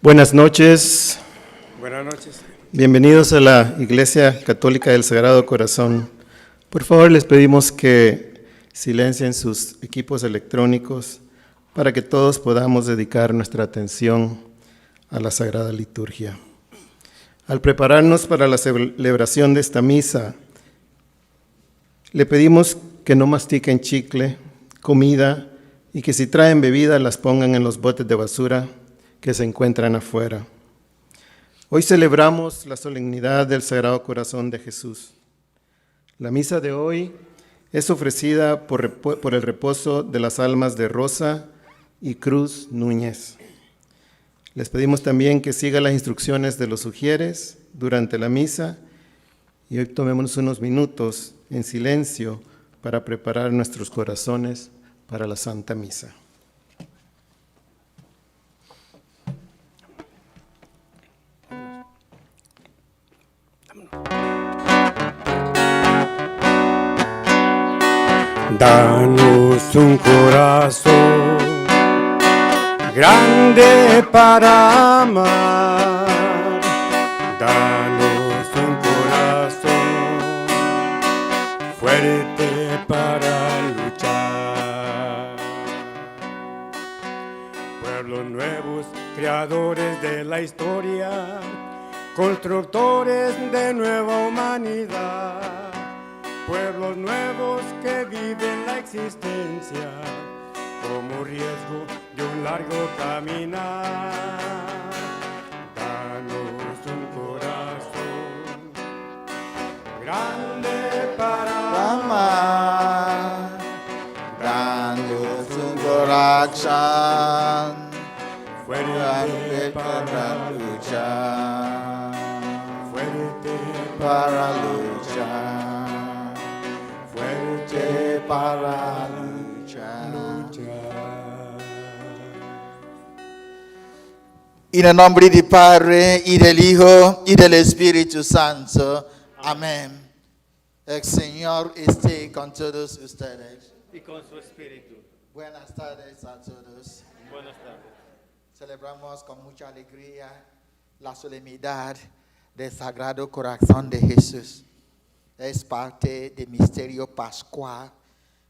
Buenas noches. Buenas noches. Bienvenidos a la Iglesia Católica del Sagrado Corazón. Por favor, les pedimos que silencien sus equipos electrónicos para que todos podamos dedicar nuestra atención a la Sagrada Liturgia. Al prepararnos para la celebración de esta misa, le pedimos que no mastiquen chicle, comida y que si traen bebida las pongan en los botes de basura que se encuentran afuera. Hoy celebramos la solemnidad del Sagrado Corazón de Jesús. La misa de hoy es ofrecida por el reposo de las almas de Rosa y Cruz Núñez. Les pedimos también que sigan las instrucciones de los sugieres durante la misa y hoy tomémonos unos minutos en silencio para preparar nuestros corazones para la Santa Misa. Danos un corazón grande para amar. Danos un corazón fuerte para luchar. Pueblos nuevos, creadores de la historia, constructores de nueva humanidad. Pueblos nuevos que viven la existencia como riesgo de un largo caminar. Danos un corazón grande para amar. Danos un corazón fuerte para luchar. fuerte Para luchar. Para luchar. En el nombre del Padre, y del Hijo, y del Espíritu Santo. Amén. El Señor esté con todos ustedes. Y con su espíritu. Buenas tardes a todos. Buenas tardes. Celebramos con mucha alegría la solemnidad del Sagrado Corazón de Jesús. Es parte del misterio pascual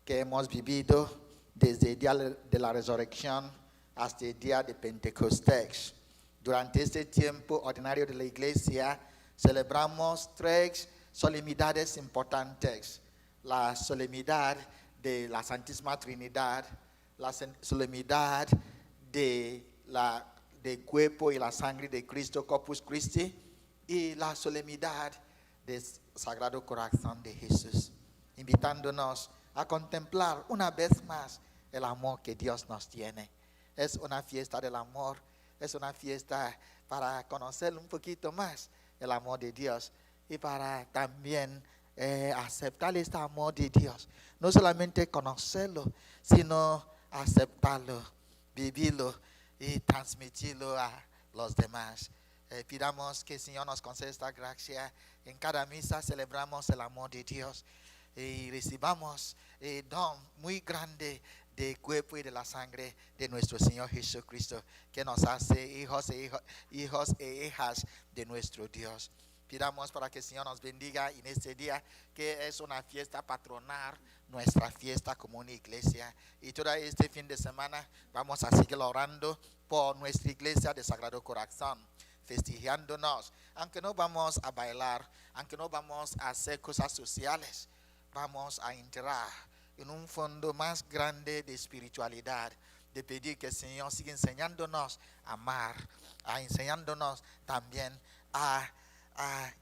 que hemos vivido desde el día de la resurrección hasta el día de Pentecostés. Durante este tiempo ordinario de la Iglesia, celebramos tres solemnidades importantes. La solemnidad de la Santísima Trinidad, la solemnidad del cuerpo y la sangre de Cristo, Corpus Christi, y la solemnidad del Sagrado Corazón de Jesús, invitándonos a contemplar una vez más el amor que Dios nos tiene. Es una fiesta del amor, es una fiesta para conocer un poquito más el amor de Dios y para también aceptar este amor de Dios. No solamente conocerlo, sino aceptarlo, vivirlo y transmitirlo a los demás. Pidamos que el Señor nos conceda esta gracia. En cada misa celebramos el amor de Dios y recibamos el don muy grande del cuerpo y de la sangre de nuestro Señor Jesucristo, que nos hace hijos e hijas de nuestro Dios. Pidamos para que el Señor nos bendiga en este día, que es una fiesta patronal, nuestra fiesta como una iglesia. Y todo este fin de semana vamos a seguir orando por nuestra iglesia de Sagrado Corazón, festejándonos, aunque no vamos a bailar, aunque no vamos a hacer cosas sociales, vamos a entrar en un fondo más grande de espiritualidad, de pedir que el Señor siga enseñándonos a amar, enseñándonos también a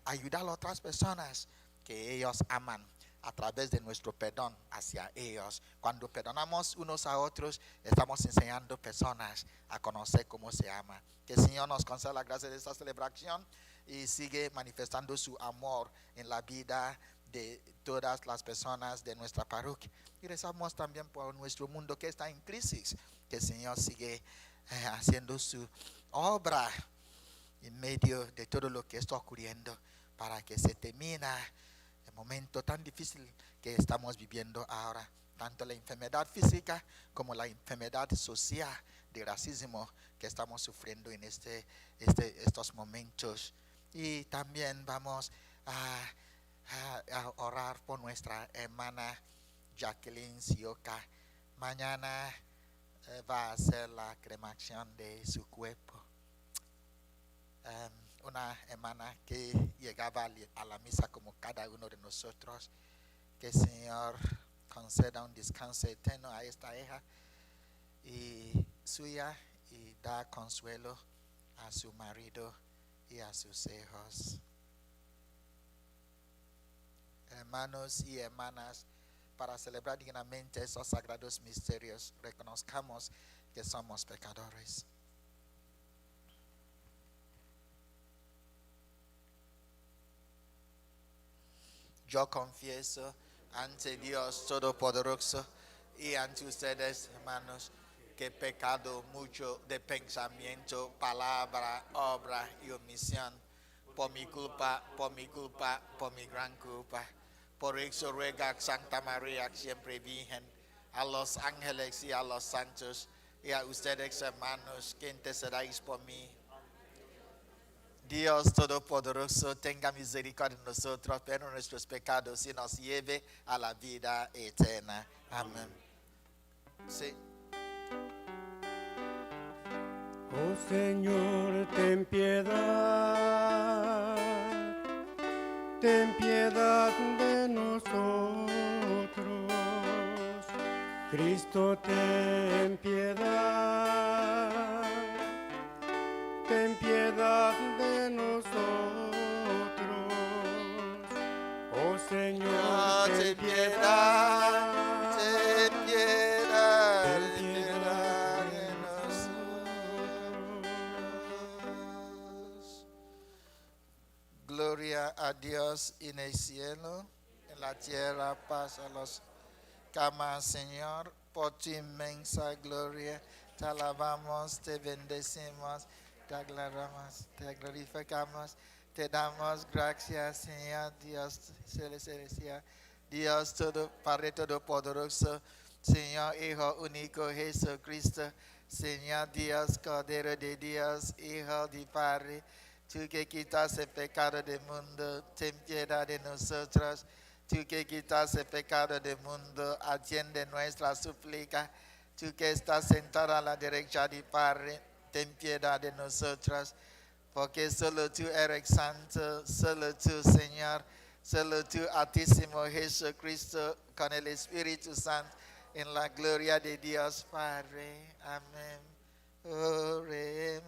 ayudar a otras personas que ellos aman a través de nuestro perdón hacia ellos. Cuando perdonamos unos a otros, estamos enseñando personas a conocer cómo se ama. Que el Señor nos conceda la gracia de esta celebración y sigue manifestando su amor en la vida de todas las personas de nuestra parroquia. Y rezamos también por nuestro mundo que está en crisis, que el Señor sigue haciendo su obra en medio de todo lo que está ocurriendo para que se termine el momento tan difícil que estamos viviendo ahora. Tanto la enfermedad física como la enfermedad social de racismo que estamos sufriendo en estos momentos. Y también vamos a orar por nuestra hermana Jacqueline Sioka. Mañana va a hacer la cremación de su cuerpo. Una hermana que llegaba a la misa como cada uno de nosotros. Que el Señor conceda un descanso eterno a esta hija y suya y da consuelo a su marido y a sus hijos. Hermanos y hermanas, para celebrar dignamente esos sagrados misterios, reconozcamos que somos pecadores. Yo confieso ante Dios Todopoderoso y ante ustedes, hermanos, que he pecado mucho de pensamiento, palabra, obra y omisión, por mi culpa, por mi gran culpa. Por eso ruega a Santa María, siempre Virgen, a los ángeles y a los santos, y a ustedes, hermanos, que intercedáis por mí. Dios Todopoderoso, tenga misericordia de nosotros, perdone nuestros pecados y nos lleve a la vida eterna. Amén. Sí. Oh Señor, ten piedad de nosotros. Cristo, ten piedad de nosotros. Oh Señor, ten piedad de nosotros. Gloria a Dios en el cielo, en la tierra paz a los que aman, Señor, por tu inmensa gloria. Te alabamos, te bendecimos, te aclaramos, te glorificamos, te damos gracias, Señor Dios celestial, Dios todo, Padre Todopoderoso, Señor Hijo único Jesucristo, Señor Dios, Cordero de Dios, Hijo de Padre, tú que quitas el pecado del mundo, ten piedad de nosotros. Tú que quitas el pecado del mundo, atiende nuestra súplica. Tú que estás sentado a la derecha del Padre, ten piedad de nosotros, porque solo tú eres santo, solo tú, Señor, solo tú, Altísimo Jesucristo, con el Espíritu Santo, en la gloria de Dios Padre. Amén. Oremos.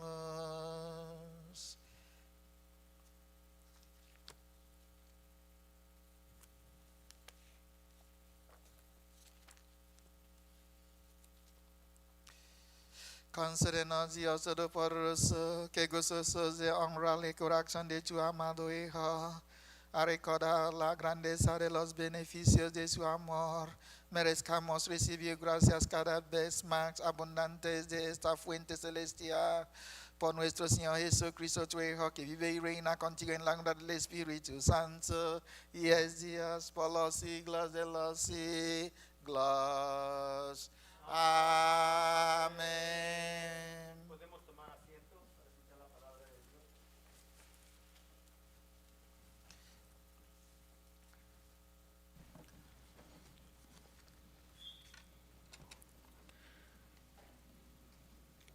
Concédenos, Dios Todopoderoso, que gozosos de honrar el corazón de tu amado Hijo, a recordar la grandeza de los beneficios de su amor, merezcamos recibir gracias cada vez más abundantes de esta fuente celestial. Por nuestro Señor Jesucristo, tu Hijo, que vive y reina contigo en la gloria del Espíritu Santo, y es Dios por los siglos de los siglos. Amén. Podemos tomar asiento para escuchar la palabra de Dios.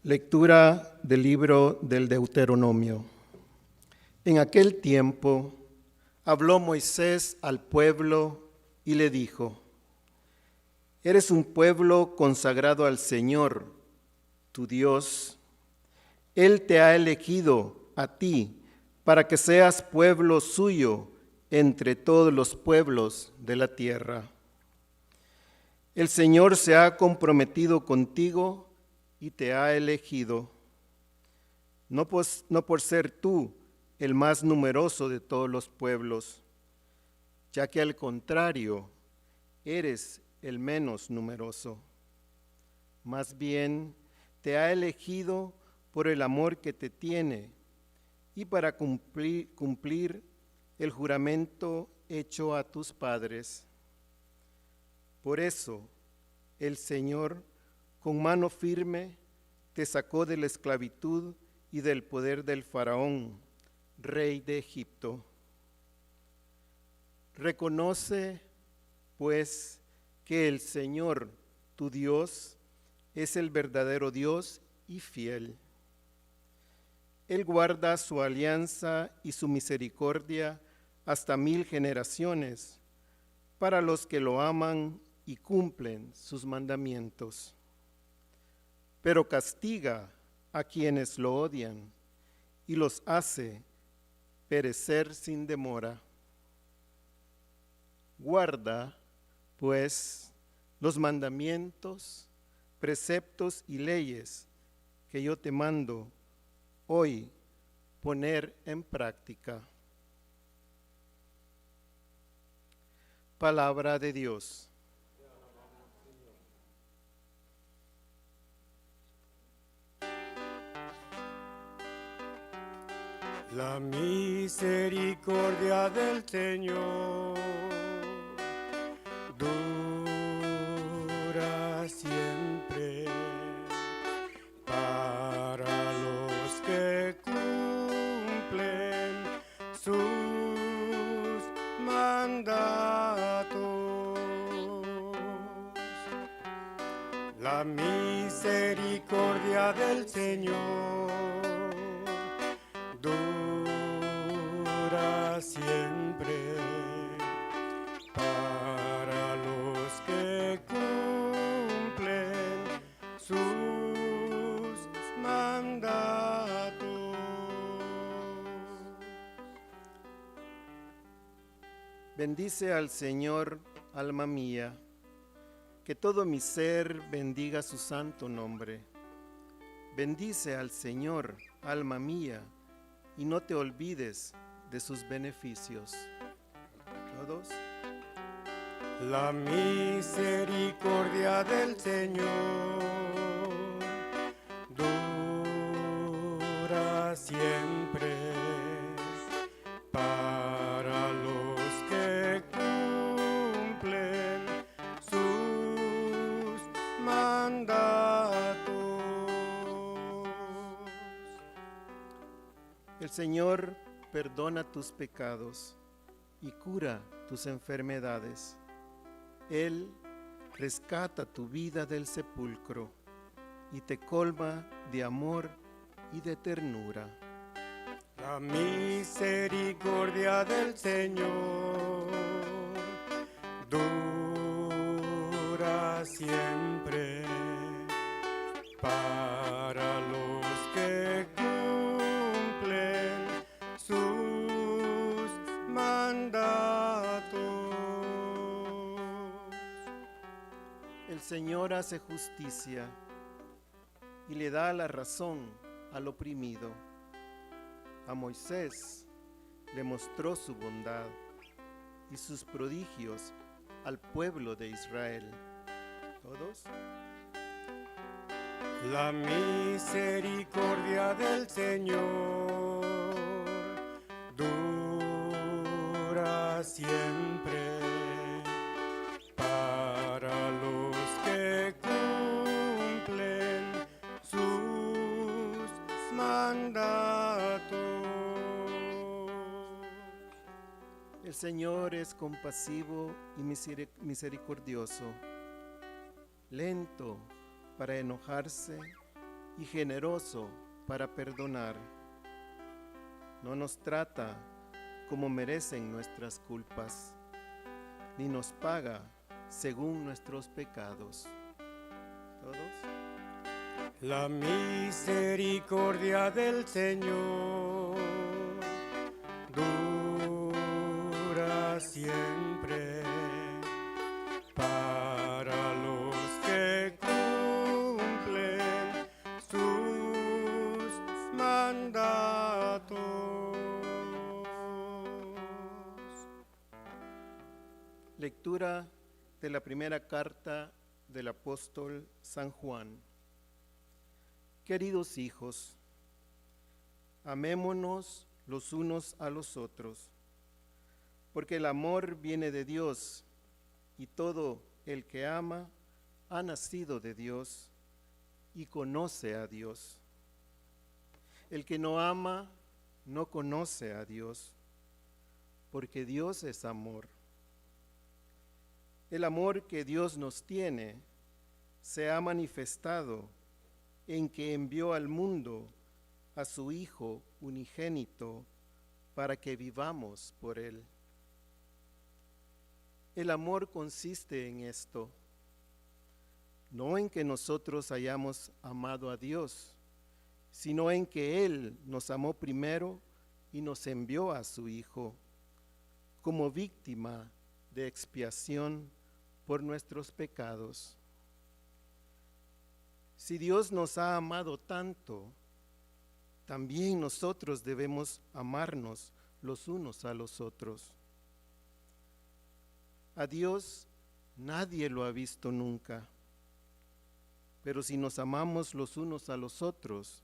Lectura del libro del Deuteronomio. En aquel tiempo habló Moisés al pueblo y le dijo: Eres un pueblo consagrado al Señor, tu Dios. Él te ha elegido a ti para que seas pueblo suyo entre todos los pueblos de la tierra. El Señor se ha comprometido contigo y te ha elegido, no por ser tú el más numeroso de todos los pueblos, ya que al contrario, eres el menos numeroso. Más bien, te ha elegido por el amor que te tiene y para cumplir el juramento hecho a tus padres. Por eso, el Señor, con mano firme, te sacó de la esclavitud y del poder del faraón, rey de Egipto. Reconoce, pues, que el Señor, tu Dios, es el verdadero Dios y fiel. Él guarda su alianza y su misericordia hasta 1000 generaciones para los que lo aman y cumplen sus mandamientos. Pero castiga a quienes lo odian y los hace perecer sin demora. Guarda, pues, los mandamientos, preceptos y leyes que yo te mando hoy poner en práctica. Palabra de Dios. La misericordia del Señor dura siempre para los que cumplen sus mandatos. La misericordia del Señor dura siempre para los que cumplen sus mandatos. Bendice al Señor, alma mía, que todo mi ser bendiga su santo nombre. Bendice al Señor, alma mía, y no te olvides de sus beneficios. ¿Todos? La misericordia del Señor dura siempre para los que cumplen sus mandatos. El Señor perdona tus pecados y cura tus enfermedades. Él rescata tu vida del sepulcro y te colma de amor y de ternura. La misericordia del Señor dura siempre para los que cumplen sus mandatos. El Señor hace justicia y le da la razón al oprimido. A Moisés le mostró su bondad y sus prodigios al pueblo de Israel. ¿Todos? La misericordia del Señor dura siempre para los que cumplen sus mandatos. El Señor es compasivo y misericordioso, lento para enojarse y generoso para perdonar. No nos trata como merecen nuestras culpas, ni nos paga según nuestros pecados. ¿Todos? La misericordia del Señor dura siempre para los que cumplen sus mandatos. Lectura de la primera carta del apóstol San Juan. Queridos hijos, amémonos los unos a los otros, porque el amor viene de Dios, y todo el que ama ha nacido de Dios y conoce a Dios. El que no ama no conoce a Dios, porque Dios es amor. El amor que Dios nos tiene se ha manifestado en que envió al mundo a su Hijo unigénito para que vivamos por Él. El amor consiste en esto, no en que nosotros hayamos amado a Dios, sino en que Él nos amó primero y nos envió a su Hijo como víctima de expiación por nuestros pecados. Si Dios nos ha amado tanto, también nosotros debemos amarnos los unos a los otros. A Dios nadie lo ha visto nunca, pero si nos amamos los unos a los otros,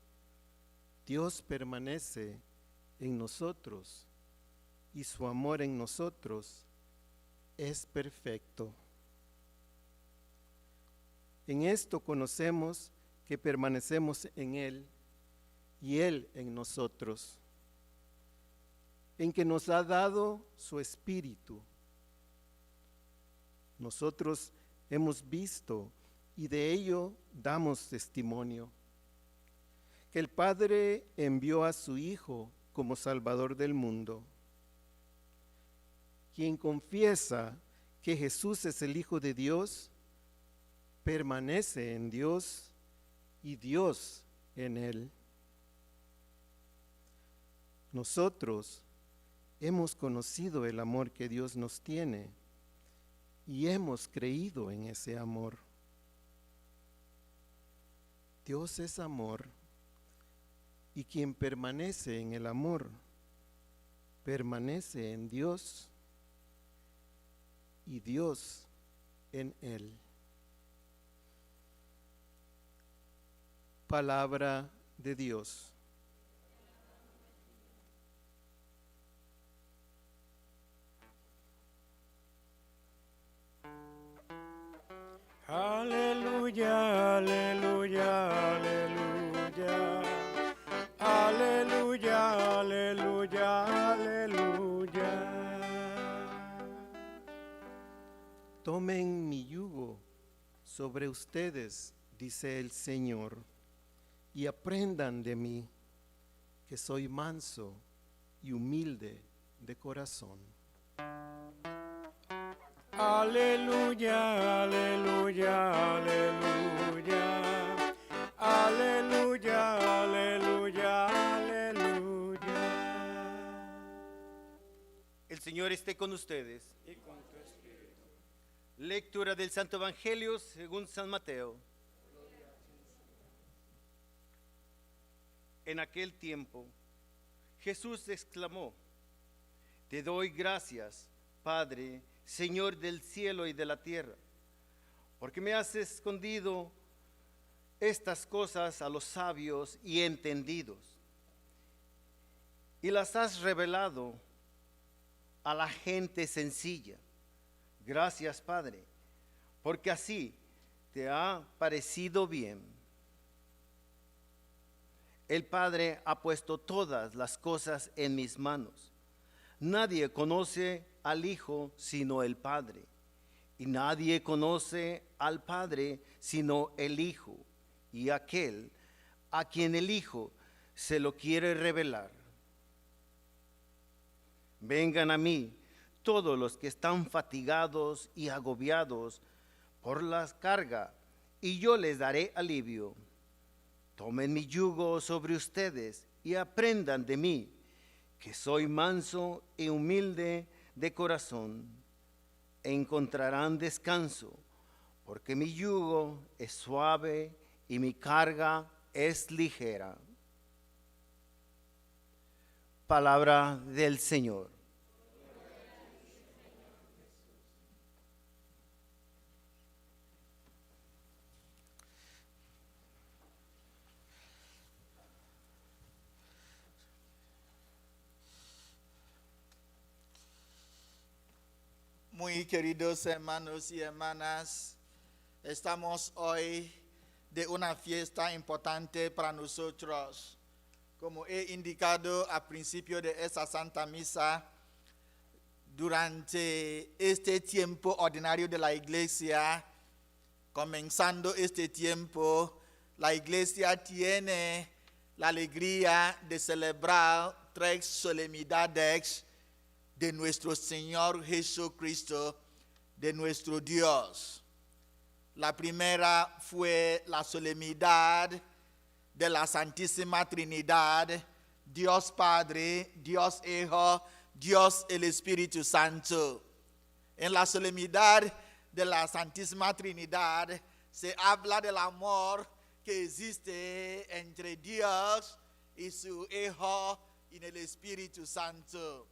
Dios permanece en nosotros y su amor en nosotros es perfecto. En esto conocemos que permanecemos en Él y Él en nosotros, en que nos ha dado su Espíritu. Nosotros hemos visto y de ello damos testimonio, que el Padre envió a su Hijo como Salvador del mundo. Quien confiesa que Jesús es el Hijo de Dios, permanece en Dios y Dios en él. Nosotros hemos conocido el amor que Dios nos tiene y hemos creído en ese amor. Dios es amor y quien permanece en el amor permanece en Dios y Dios en él. Palabra de Dios. Aleluya, aleluya, aleluya. Aleluya, aleluya, aleluya. Tomen mi yugo sobre ustedes, dice el Señor, y aprendan de mí, que soy manso y humilde de corazón. Aleluya, aleluya, aleluya. Aleluya, aleluya, aleluya. El Señor esté con ustedes. Y con tu espíritu. Lectura del Santo Evangelio según San Mateo. En aquel tiempo, Jesús exclamó: Te doy gracias, Padre, Señor del cielo y de la tierra, porque me has escondido estas cosas a los sabios y entendidos, y las has revelado a la gente sencilla. Gracias, Padre, porque así te ha parecido bien. El Padre ha puesto todas las cosas en mis manos. Nadie conoce al Hijo sino el Padre, y nadie conoce al Padre sino el Hijo, y aquel a quien el Hijo se lo quiere revelar. Vengan a mí todos los que están fatigados y agobiados por la carga, y yo les daré alivio. Tomen mi yugo sobre ustedes y aprendan de mí, que soy manso y humilde de corazón. Encontrarán descanso, porque mi yugo es suave y mi carga es ligera. Palabra del Señor. Muy queridos hermanos y hermanas, estamos hoy de una fiesta importante para nosotros. Como he indicado al principio de esta Santa Misa, durante este tiempo ordinario de la Iglesia, comenzando este tiempo, la Iglesia tiene la alegría de celebrar 3 solemnidades de nuestro Señor Jesucristo, de nuestro Dios. La primera fue la solemnidad de la Santísima Trinidad, Dios Padre, Dios Hijo, Dios el Espíritu Santo. En la solemnidad de la Santísima Trinidad se habla del amor que existe entre Dios y su Hijo y el Espíritu Santo.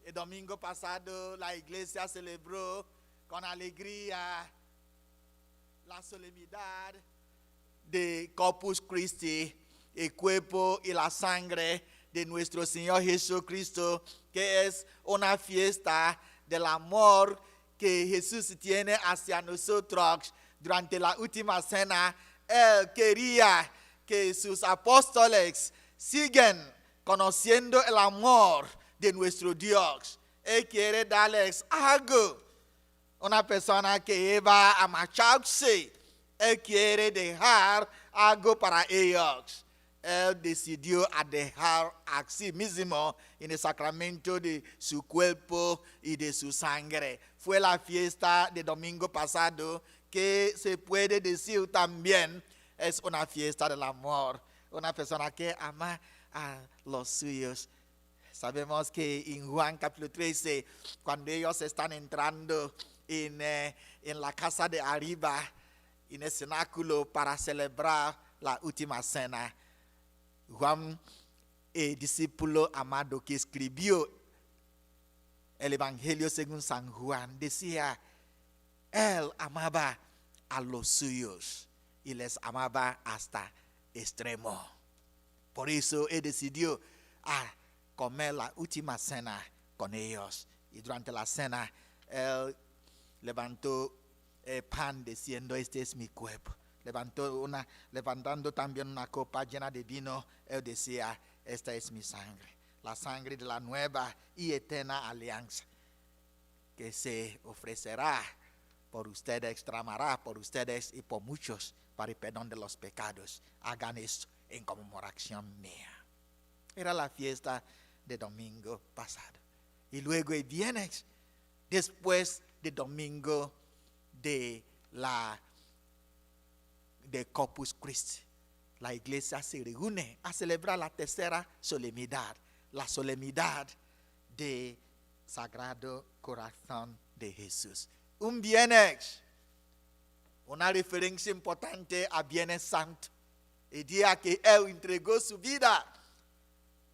El domingo pasado la iglesia celebró con alegría la solemnidad de Corpus Christi, el cuerpo y la sangre de nuestro Señor Jesucristo, que es una fiesta del amor que Jesús tiene hacia nosotros. Durante la última cena, Él quería que sus apóstoles sigan conociendo el amor de nuestro Dios. Él quiere darles algo. Una persona que iba a marcharse, Él quiere dejar algo para ellos. Él decidió a dejar a sí mismo en el sacramento de su cuerpo y de su sangre. Fue la fiesta de domingo pasado, que se puede decir también es una fiesta del amor. Una persona que ama a los suyos. Sabemos que en Juan capítulo 13, cuando ellos están entrando en la casa de arriba, en el cenáculo para celebrar la última cena, Juan, el discípulo amado que escribió el Evangelio según San Juan, decía, Él amaba a los suyos y les amaba hasta extremo. Por eso Él decidió comer la última cena con ellos. Y durante la cena, Él levantó el pan diciendo, este es mi cuerpo. Levantando también una copa llena de vino, Él decía, esta es mi sangre, la sangre de la nueva y eterna alianza, que se ofrecerá por ustedes, tramará por ustedes y por muchos para el perdón de los pecados. Hagan esto en conmemoración mía. Era la fiesta de domingo pasado. Y luego el viernes, después del domingo de Corpus Christi, la iglesia se reúne a celebrar la tercera solemnidad, la solemnidad de Sagrado Corazón de Jesús. Un viernes, una referencia importante a Viernes Santo, el día que Él entregó su vida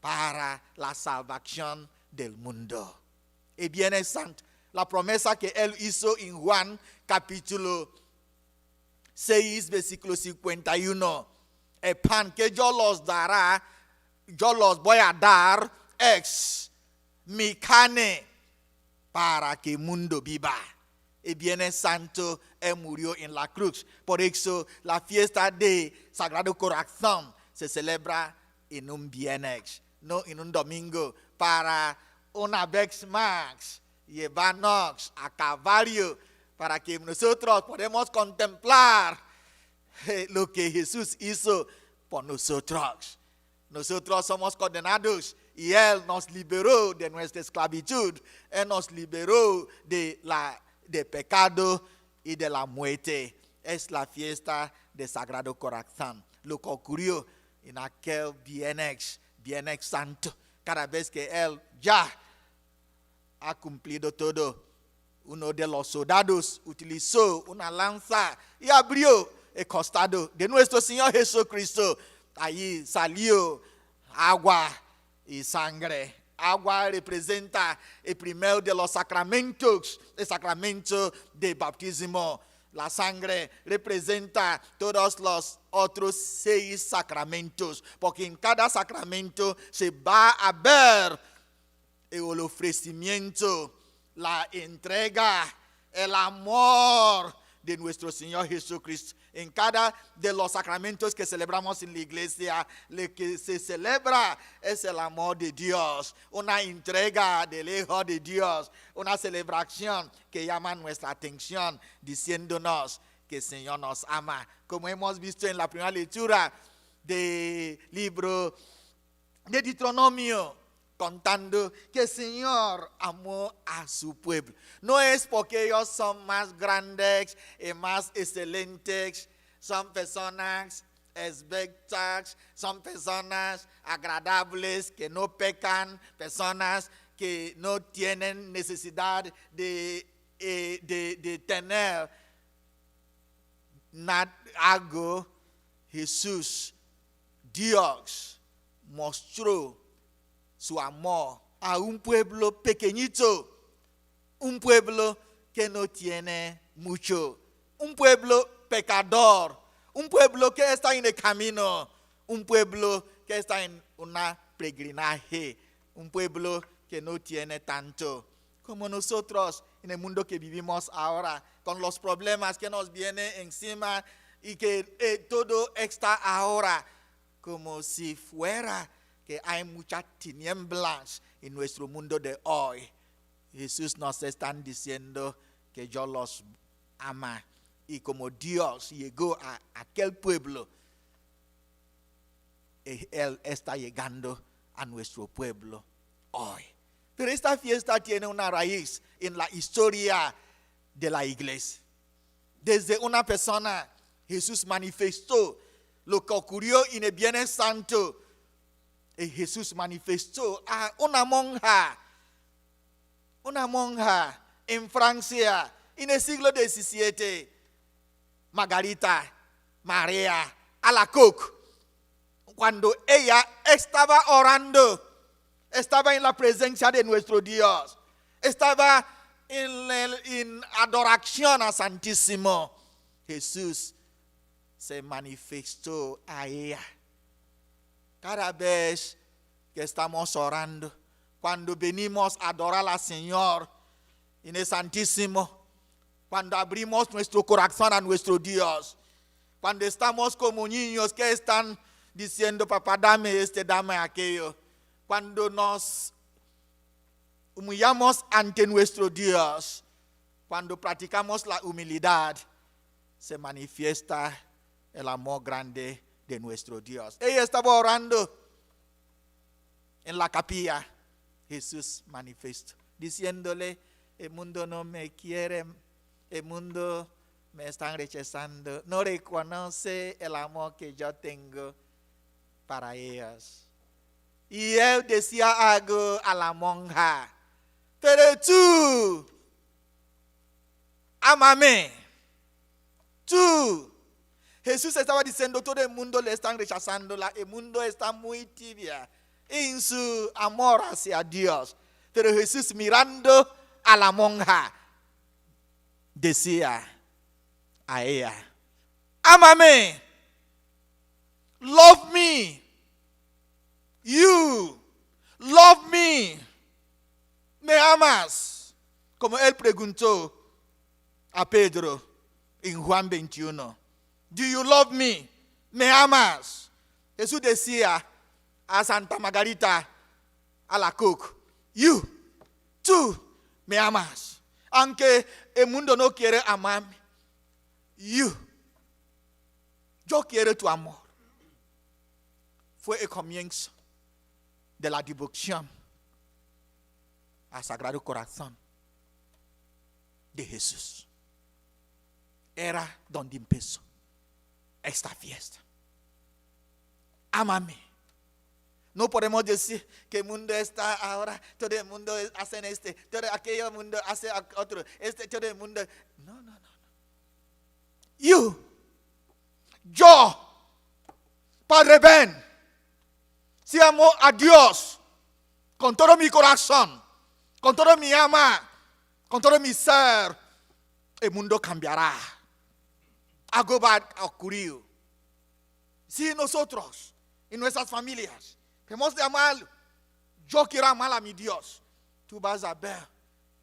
para la salvación del mundo. El Viernes Santo, la promesa que Él hizo en Juan capítulo 6, versículo 51. El pan que yo los dará, yo los voy a dar, es mi carne para que el mundo viva. El Viernes Santo, Él murió en la cruz. Por eso la fiesta de Sagrado Corazón se celebra en un viernes, no en un domingo, para una vez más llevarnos a Calvario, para que nosotros podamos contemplar lo que Jesús hizo por nosotros. Nosotros somos condenados y Él nos liberó de nuestra esclavitud. Él nos liberó de pecado y de la muerte. Es la fiesta de Sagrado Corazón. Lo que ocurrió en aquel Viernes Santo, cada vez que Él ya ha cumplido todo, uno de los soldados utilizó una lanza y abrió el costado de nuestro Señor Jesucristo. Allí salió agua y sangre. Agua representa el primero de los sacramentos, el sacramento de bautismo. La sangre representa todos los otros 6 sacramentos, porque en cada sacramento se va a ver el ofrecimiento, la entrega, el amor de nuestro Señor Jesucristo. En cada de los sacramentos que celebramos en la iglesia, lo que se celebra es el amor de Dios, una entrega del Hijo de Dios, una celebración que llama nuestra atención, diciéndonos que el Señor nos ama. Como hemos visto en la primera lectura del libro de Deuteronomio, contando que el Señor amó a su pueblo. No es porque ellos son más grandes y más excelentes, son personas expertas, son personas agradables que no pecan, personas que no tienen necesidad de tener algo. Jesús, Dios, mostró su amor a un pueblo pequeñito, un pueblo que no tiene mucho, un pueblo pecador, un pueblo que está en el camino, un pueblo que está en una peregrinaje, un pueblo que no tiene tanto. Como nosotros en el mundo que vivimos ahora, con los problemas que nos vienen encima y que todo está ahora como si fuera que hay muchas tinieblas en nuestro mundo de hoy. Jesús nos está diciendo que yo los ama. Y como Dios llegó a aquel pueblo, Él está llegando a nuestro pueblo hoy. Pero esta fiesta tiene una raíz en la historia de la iglesia. Desde una persona, Jesús manifestó lo que ocurrió en el Viernes Santo. Y Jesús manifestó a una monja en Francia en el siglo XVII, Margarita María Alacoque. Cuando ella estaba orando, estaba en la presencia de nuestro Dios, estaba en adoración a Santísimo, Jesús se manifestó a ella. Cada vez que estamos orando, cuando venimos a adorar al Señor en el Santísimo, cuando abrimos nuestro corazón a nuestro Dios, cuando estamos como niños que están diciendo, papá, dame este, dame aquello, cuando nos humillamos ante nuestro Dios, cuando practicamos la humildad, se manifiesta el amor grande de nuestro Dios. Ella estaba orando en la capilla. Jesús manifestó, diciéndole, el mundo no me quiere, el mundo me está rechazando, no reconoce el amor que yo tengo para ellos. Y él decía algo a la monja, pero tú, ámame, tú. Jesús estaba diciendo, todo el mundo le están rechazando, el mundo está muy tibia en su amor hacia Dios. Pero Jesús, mirando a la monja, decía a ella, ámame, love me, you, love me, me amas. Como él preguntó a Pedro en Juan 21. Do you love me? ¿Me amas? Jesús decía a Santa Margarita Alacoque, tú me amas. Aunque el mundo no quiere amarme, yo quiero tu amor. Fue el comienzo de la devoción al Sagrado Corazón de Jesús. Era donde empezó esta fiesta. Ámame. No podemos decir que el mundo está ahora, todo el mundo hace todo aquel mundo hace otro, todo el mundo. No. Yo, Padre Ben, si amo a Dios con todo mi corazón, con todo mi alma, con todo mi ser, el mundo cambiará. Algo va a ocurrir. Si nosotros, en nuestras familias, hemos de amar, yo quiero amar a mi Dios, tú vas a ver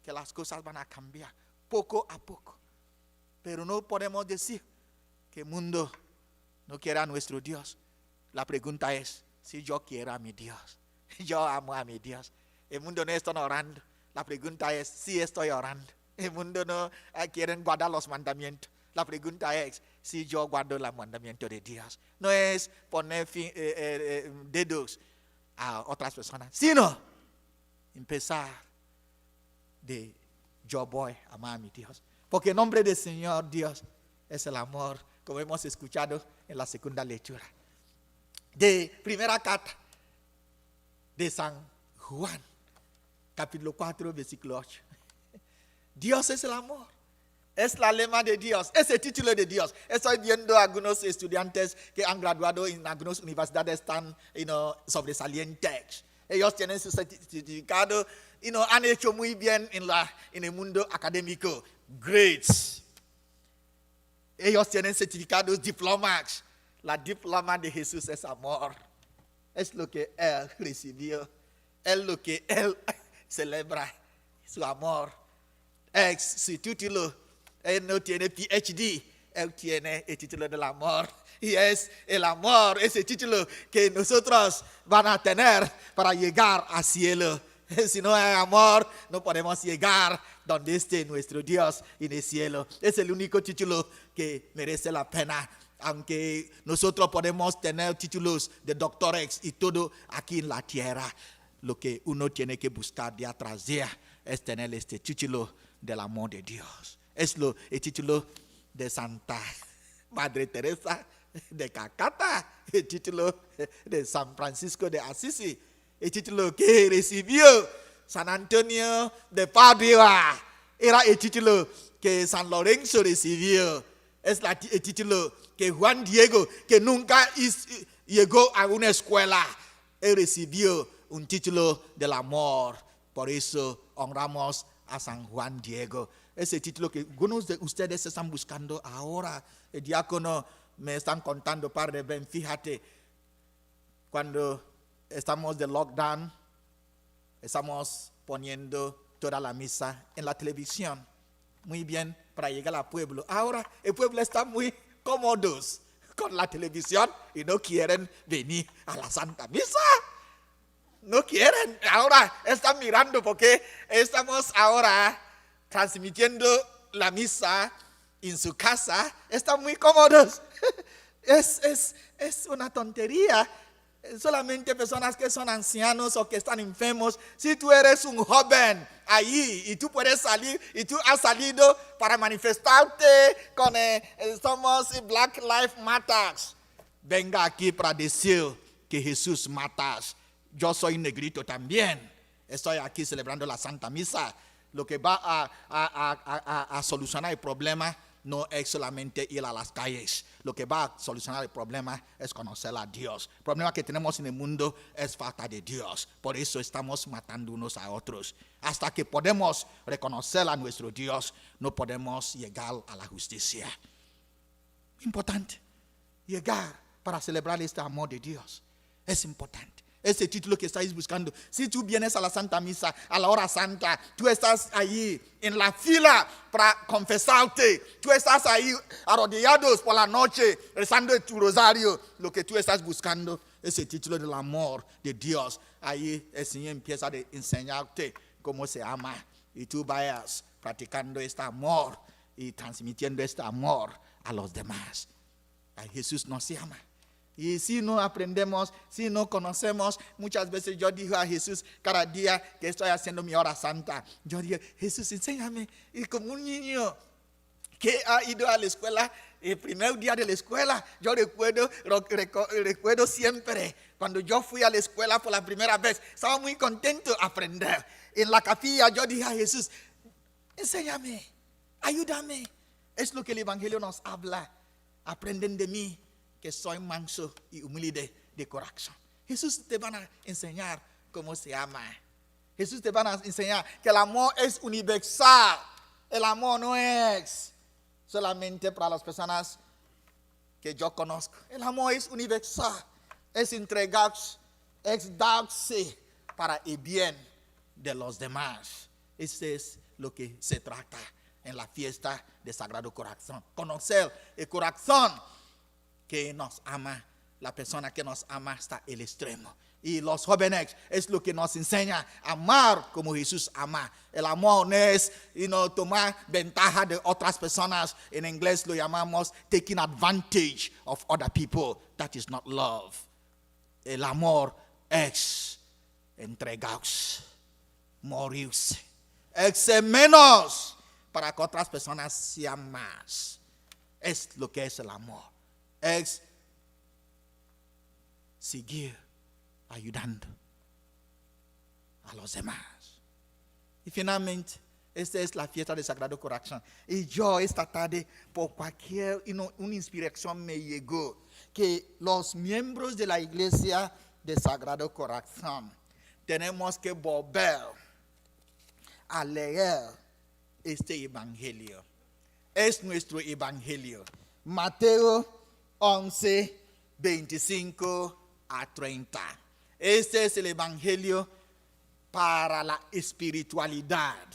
que las cosas van a cambiar poco a poco. Pero no podemos decir que el mundo no quiere a nuestro Dios. La pregunta es, si yo quiero a mi Dios, yo amo a mi Dios. El mundo no está orando. La pregunta es, si estoy orando. El mundo no quiere guardar los mandamientos. La pregunta es, si yo guardo los mandamientos de Dios. No es poner dedos a otras personas, sino empezar de yo voy a amar a mi Dios. Porque el nombre del Señor Dios es el amor, como hemos escuchado en la segunda lectura. De primera carta de San Juan, capítulo 4, versículo 8. Dios es el amor. Es la lema de Dios, es el título de Dios. Estoy viendo a algunos estudiantes que han graduado en algunas universidades tan sobresalientes. Ellos tienen su certificado, han hecho muy bien en el mundo académico. Grades. Ellos tienen certificados, diplomas. La diploma de Jesús es amor. Es lo que Él recibió. Es lo que Él celebra, su amor. Es su título. Él no tiene PhD, Él tiene el título del amor. Y es el amor, ese título que nosotros van a tener para llegar al cielo. Si no hay amor, no podemos llegar donde esté nuestro Dios en el cielo. Es el único título que merece la pena. Aunque nosotros podemos tener títulos de doctores y todo aquí en la tierra, lo que uno tiene que buscar día tras día es tener este título del amor de Dios. Es el título de Santa Madre Teresa de Calcuta, el título de San Francisco de Asís, el título que recibió San Antonio de Padua, era el título que San Lorenzo recibió, es el título que Juan Diego, que nunca llegó a una escuela, él recibió un título del amor. Por eso honramos a San Juan Diego. Ese título que algunos de ustedes están buscando ahora. El diácono me están contando, Padre Ben, fíjate, cuando estamos de lockdown, estamos poniendo toda la misa en la televisión. Muy bien, para llegar al pueblo. Ahora el pueblo está muy cómodos con la televisión y no quieren venir a la Santa Misa. No quieren. Ahora están mirando porque estamos ahora transmitiendo la misa en su casa. Están muy cómodos. Es una tontería. Solamente personas que son ancianos o que están enfermos. Si tú eres un joven ahí y tú puedes salir y tú has salido para manifestarte con somos Black Lives Matter, venga aquí para decir que Jesús mata. Yo soy negrito también. Estoy aquí celebrando la Santa Misa. Lo que va a solucionar el problema no es solamente ir a las calles. Lo que va a solucionar el problema es conocer a Dios. El problema que tenemos en el mundo es falta de Dios. Por eso estamos matando unos a otros. Hasta que podemos reconocer a nuestro Dios, no podemos llegar a la justicia. Importante. Llegar para celebrar este amor de Dios. Es importante. Ese título que estáis buscando. Si tú vienes a la Santa Misa, a la hora santa, tú estás ahí en la fila para confesarte. Tú estás ahí arrodillados por la noche, rezando tu rosario. Lo que tú estás buscando es el título del amor de Dios. Ahí el Señor empieza a enseñarte cómo se ama. Y tú vayas practicando este amor y transmitiendo este amor a los demás. A Jesús nos ama. Y si no aprendemos, si no conocemos, muchas veces yo digo a Jesús, cada día que estoy haciendo mi hora santa, yo digo, Jesús, enséñame. Y como un niño que ha ido a la escuela, el primer día de la escuela, yo recuerdo siempre, cuando yo fui a la escuela por la primera vez, estaba muy contento de aprender. En la capilla yo dije a Jesús, enséñame, ayúdame. Es lo que el Evangelio nos habla. Aprenden de mí, que soy manso y humilde de corazón. Jesús te van a enseñar cómo se ama. Jesús te van a enseñar que el amor es universal. El amor no es solamente para las personas que yo conozco. El amor es universal. Es entregarse, es darse para el bien de los demás. Ese es lo que se trata en la fiesta de Sagrado Corazón. Conocer el corazón que nos ama, la persona que nos ama hasta el extremo. Y los jóvenes es lo que nos enseña a amar como Jesús ama. El amor no es tomar ventaja de otras personas. En inglés lo llamamos taking advantage of other people. That is not love. El amor es entregarse, morirse, es menos para que otras personas sean más. Es lo que es el amor. Es seguir ayudando a los demás. Y finalmente, esta es la fiesta del Sagrado Corazón. Y yo esta tarde, por cualquier una inspiración me llegó que los miembros de la iglesia del Sagrado Corazón tenemos que volver a leer este evangelio. Es nuestro evangelio. Mateo 11, 25 a 30. Este es el evangelio para la espiritualidad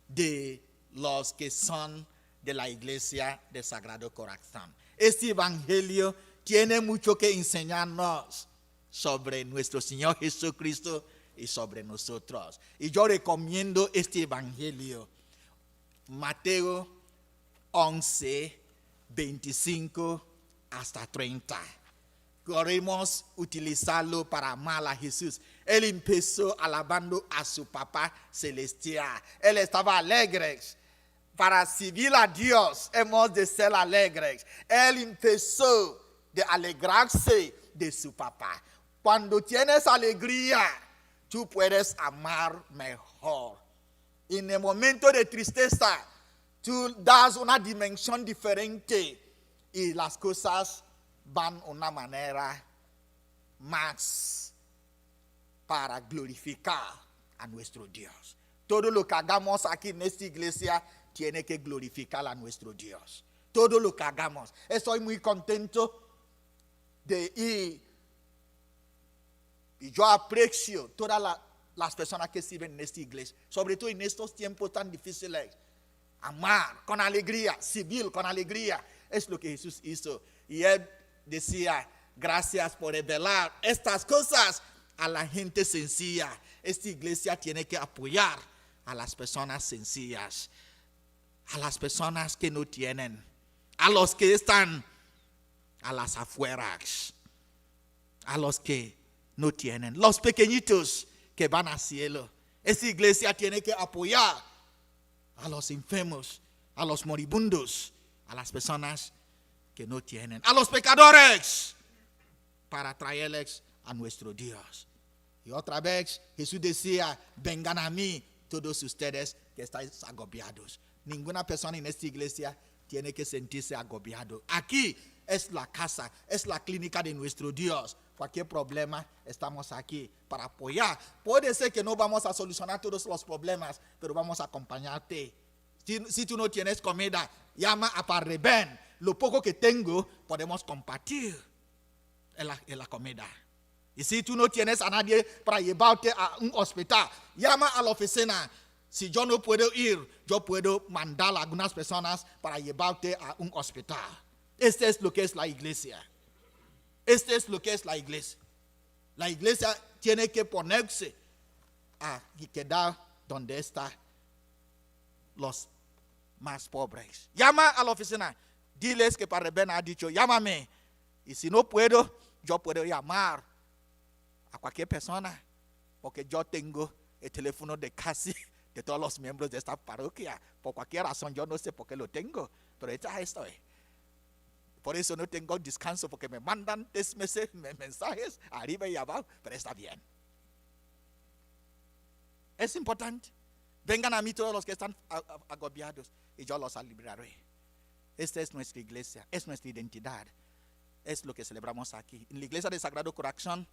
de los que son de la iglesia del Sagrado Corazón. Este evangelio tiene mucho que enseñarnos sobre nuestro Señor Jesucristo y sobre nosotros. Y yo recomiendo este evangelio, Mateo 11, 25 hasta 30. Queremos utilizarlo para amar a Jesús. Él empezó alabando a su papá celestial. Él estaba alegre. Para servir a Dios hemos de ser alegres. Él empezó de alegrarse de su papá. Cuando tienes alegría, tú puedes amar mejor. En el momento de tristeza, tú das una dimensión diferente y las cosas van de una manera más para glorificar a nuestro Dios. Todo lo que hagamos aquí en esta iglesia tiene que glorificar a nuestro Dios. Todo lo que hagamos. Estoy muy contento de ir. Y yo aprecio todas las personas que sirven en esta iglesia, sobre todo en estos tiempos tan difíciles. Amar con alegría, civil con alegría, es lo que Jesús hizo. Y él decía, gracias por revelar estas cosas a la gente sencilla. Esta iglesia tiene que apoyar a las personas sencillas, a las personas que no tienen, a los que están a las afueras, a los que no tienen, los pequeñitos que van al cielo. Esta iglesia tiene que apoyar a los enfermos, a los moribundos, a las personas que no tienen, a los pecadores, para traerles a nuestro Dios. Y otra vez Jesús decía, vengan a mí todos ustedes que estáis agobiados. Ninguna persona en esta iglesia tiene que sentirse agobiado. Aquí es la casa, es la clínica de nuestro Dios. Cualquier problema, estamos aquí para apoyar. Puede ser que no vamos a solucionar todos los problemas, pero vamos a acompañarte. Si tú no tienes comida, llama a Parreben. Lo poco que tengo, podemos compartir en la comida. Y si tú no tienes a nadie para llevarte a un hospital, llama a la oficina. Si yo no puedo ir, yo puedo mandar a algunas personas para llevarte a un hospital. Este es lo que es la iglesia. Este es lo que es la iglesia. La iglesia tiene que ponerse y quedar donde están los más pobres. Llama a la oficina. Diles que Parreben ha dicho, llámame. Y si no puedo, yo puedo llamar a cualquier persona. Porque yo tengo el teléfono de casi de todos los miembros de esta parroquia. Por cualquier razón, yo no sé por qué lo tengo. Pero ya estoy. Por eso no tengo descanso, porque me mandan mensajes arriba y abajo, pero está bien. Es importante. Vengan a mí todos los que están agobiados y yo los libraré. Esta es nuestra iglesia, es nuestra identidad. Es lo que celebramos aquí. En la iglesia del Sagrado Corazón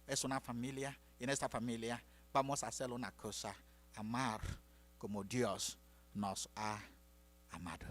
es una familia. Y en esta familia vamos a hacer una cosa: amar como Dios nos ha amado.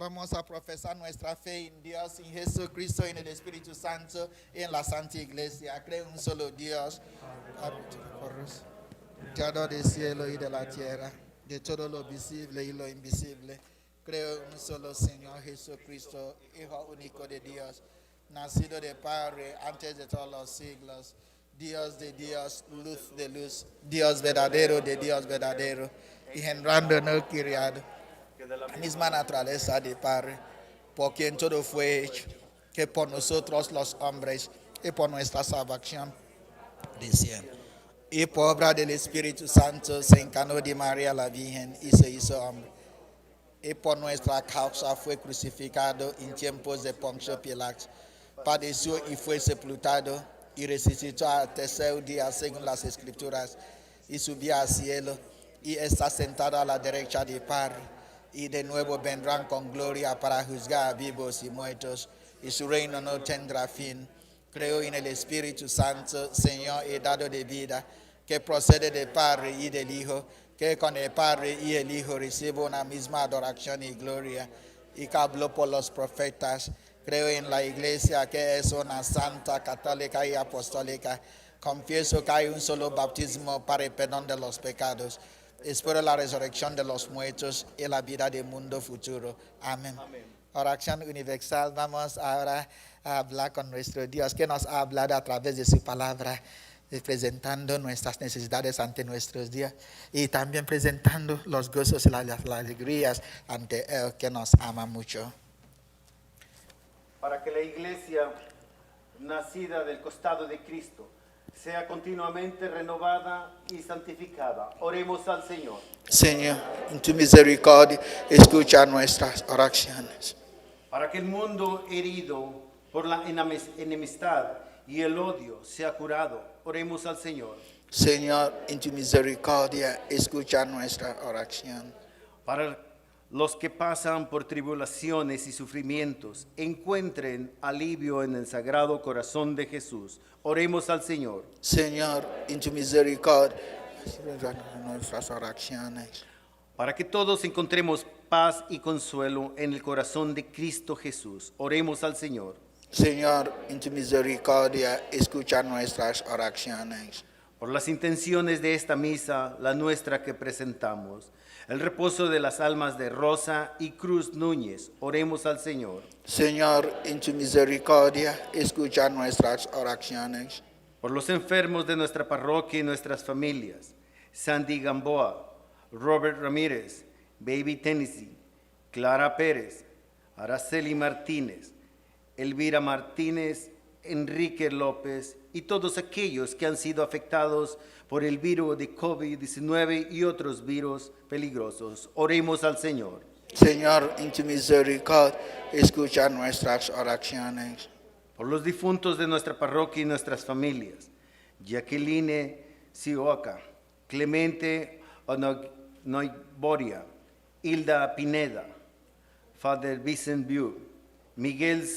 Vamos a profesar nuestra fe en Dios, en Jesucristo, en el Espíritu Santo, en la Santa Iglesia. Creo en un solo Dios, Creador del cielo y de la tierra, de todo lo visible y lo invisible. Creo en un solo Señor Jesucristo, Hijo único de Dios, nacido de Padre antes de todos los siglos, Dios de Dios, luz de luz, Dios verdadero de Dios verdadero, engendrando no criado, la misma naturaleza de Padre, por quien todo fue hecho, que por nosotros los hombres y por nuestra salvación desciende. Y por obra del Espíritu Santo se encarnó de María la Virgen y se hizo hombre. Y por nuestra causa fue crucificado en tiempos de Poncio Pilato. Padeció y fue sepultado y resucitó al tercer día según las Escrituras y subió al cielo y está sentado a la derecha de Padre. Y de nuevo vendrán con gloria para juzgar a vivos y muertos, y su reino no tendrá fin. Creo en el Espíritu Santo, Señor y dado de vida, que procede del Padre y del Hijo, que con el Padre y el Hijo recibe una misma adoración y gloria, y que habló por los profetas. Creo en la Iglesia, que es una santa, católica y apostólica. Confieso que hay un solo bautismo para el perdón de los pecados. Espero la resurrección de los muertos y la vida del mundo futuro. Amén. Oración universal. Vamos ahora a hablar con nuestro Dios, que nos ha hablado a través de su palabra, presentando nuestras necesidades ante nuestros días y también presentando los gozos y las alegrías ante Él, que nos ama mucho. Para que la iglesia nacida del costado de Cristo sea continuamente renovada y santificada. Oremos al Señor. Señor, en tu misericordia, escucha nuestras oraciones. Para que el mundo herido por la enemistad y el odio sea curado, oremos al Señor. Señor, en tu misericordia, escucha nuestra oración. Para los que pasan por tribulaciones y sufrimientos, encuentren alivio en el Sagrado Corazón de Jesús. Oremos al Señor. Señor, en tu misericordia, escucha nuestras oraciones. Para que todos encontremos paz y consuelo en el corazón de Cristo Jesús. Oremos al Señor. Señor, en tu misericordia, escucha nuestras oraciones. Por las intenciones de esta misa, la nuestra que presentamos, el reposo de las almas de Rosa y Cruz Núñez, oremos al Señor. Señor, en tu misericordia, escucha nuestras oraciones. Por los enfermos de nuestra parroquia y nuestras familias, Sandy Gamboa, Robert Ramírez, Baby Tennessee, Clara Pérez, Araceli Martínez, Elvira Martínez, Enrique López y todos aquellos que han sido afectados por el virus de COVID-19 y otros virus peligrosos. Oremos al Señor. Señor, en tu misericordia, escucha nuestras oraciones. Por los difuntos de nuestra parroquia y nuestras familias, Jacqueline Sioca, Clemente Noiboria, Hilda Pineda, Father Vincent Biu, Miguel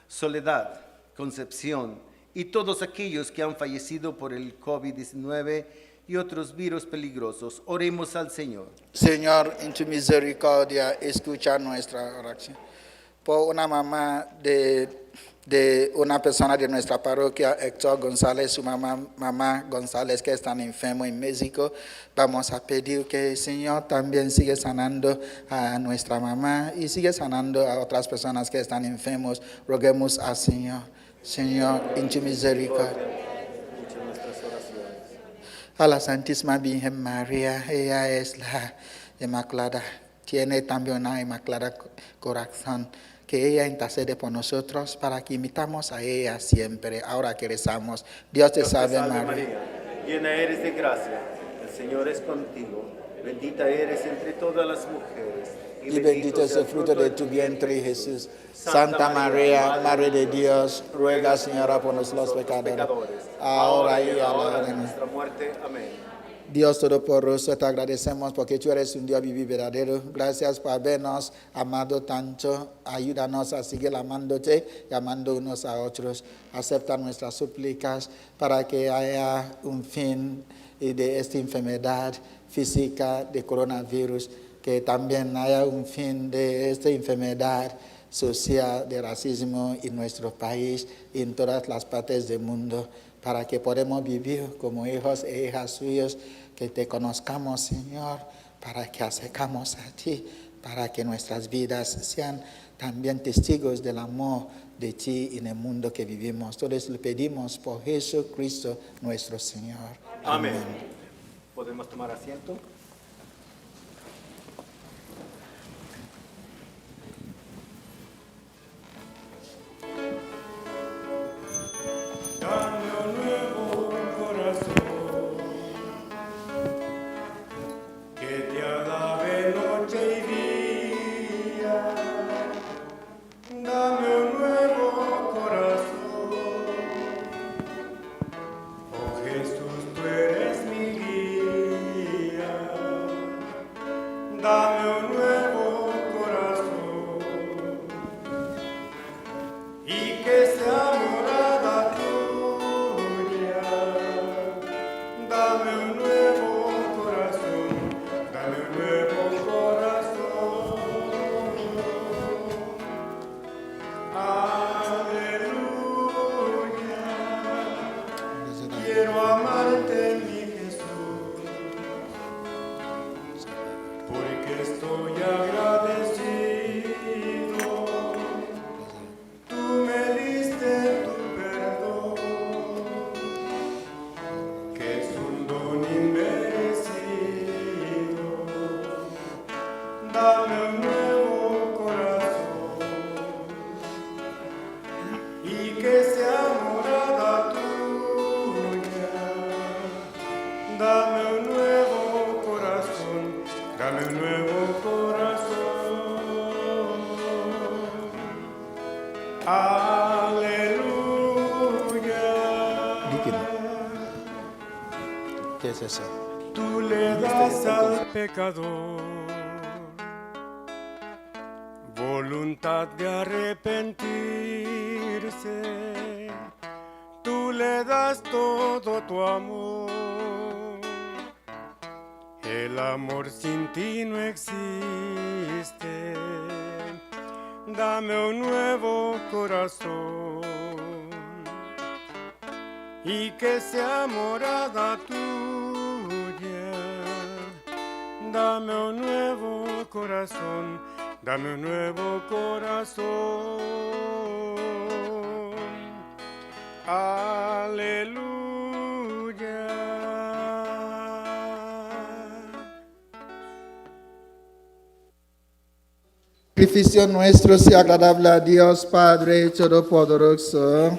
Soledad, Concepción, y todos aquellos que han fallecido por el COVID-19 y otros virus peligrosos. Oremos al Señor. Señor, en tu misericordia, escucha nuestra oración. Por una mamá de una persona de nuestra parroquia, Héctor González, su mamá González, que están enfermos en México, vamos a pedir que el Señor también siga sanando a nuestra mamá y siga sanando a otras personas que están enfermos. Roguemos al Señor. Señor, en tu misericordia. A la Santísima Virgen María, ella es la Inmaculada, tiene también una Inmaculada Corazón, que ella intercede por nosotros para que imitamos a ella siempre. Ahora que rezamos, Dios te salve María. Llena eres de gracia, el Señor es contigo, bendita eres entre todas las mujeres. Y bendito es el fruto de tu vientre, Jesús. Santa María, Madre de Dios, ruega, Señora, por nosotros los pecadores, ahora y a la hora de nuestra muerte. Amén. Dios Todopoderoso, te agradecemos porque tú eres un Dios vivo y verdadero. Gracias por habernos amado tanto. Ayúdanos a seguir amándote y amando unos a otros. Acepta nuestras súplicas para que haya un fin de esta enfermedad física de coronavirus, que también haya un fin de esta enfermedad social de racismo en nuestro país y en todas las partes del mundo, para que podamos vivir como hijos e hijas suyos, que te conozcamos, Señor, para que acercamos a ti, para que nuestras vidas sean también testigos del amor de ti en el mundo que vivimos. Todos lo pedimos por Jesucristo nuestro Señor. Amén. ¿Podemos tomar asiento? Dame un nuevo corazón que te alabe noche y día. Dame un nuevo corazón. Oh Jesús, tú eres mi guía. Dame un nuevo corazón y que sea morada tuya. Dame un nuevo corazón, dame un nuevo corazón. Aleluya. Quiero amarte, mi Jesús, porque estoy agradecido. Tú me diste tu perdón, que es un don inmerecido. Dame un nuevo corazón y que sea morada tuya. Dame un nuevo corazón, dame un nuevo corazón. Aleluya. ¿Qué es eso? Tú le das al pecador voluntad de arrepentirse. Tú le das todo tu amor. El amor sin ti no existe. Dame un nuevo corazón y que sea morada tuya. Dame un nuevo corazón, dame un nuevo corazón. Aleluya. Sacrificio nuestro sea agradable a Dios Padre Todopoderoso.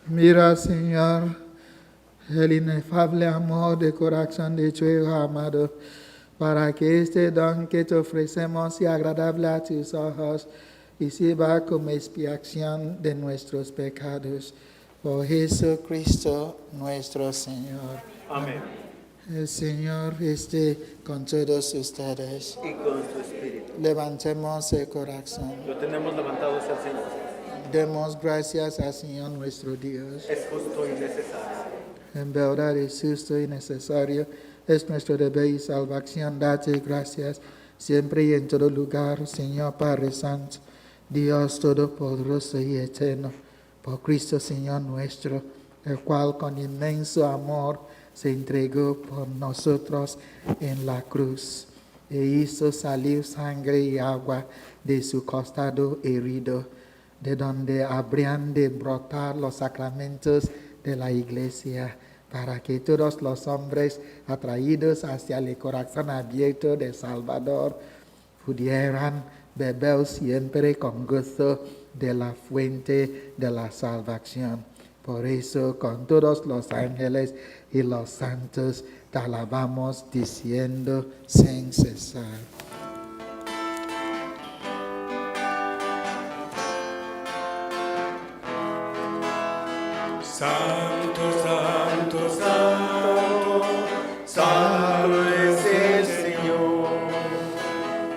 Mira, Señor, el inefable amor de corazón de tu Hijo amado, para que este don que te ofrecemos sea agradable a tus ojos y sirva como expiación de nuestros pecados. Por Jesucristo nuestro Señor. Amén. El Señor esté con todos ustedes. Y con su espíritu. Levantemos el corazón. Lo tenemos levantado hacia el Señor. Demos gracias al Señor nuestro Dios. Es justo y necesario. En verdad es justo y necesario. Es nuestro deber y salvación. Date gracias siempre y en todo lugar, Señor Padre Santo, Dios Todopoderoso y Eterno, por Cristo Señor nuestro, el cual con inmenso amor se entregó por nosotros en la cruz e hizo salir sangre y agua de su costado herido, de donde habrían de brotar los sacramentos de la Iglesia, para que todos los hombres atraídos hacia el corazón abierto del Salvador pudieran beber siempre con gozo de la fuente de la salvación. Por eso, con todos los ángeles y los santos, te alabamos diciendo sin cesar. Santo, santo, santo, santo es el Señor.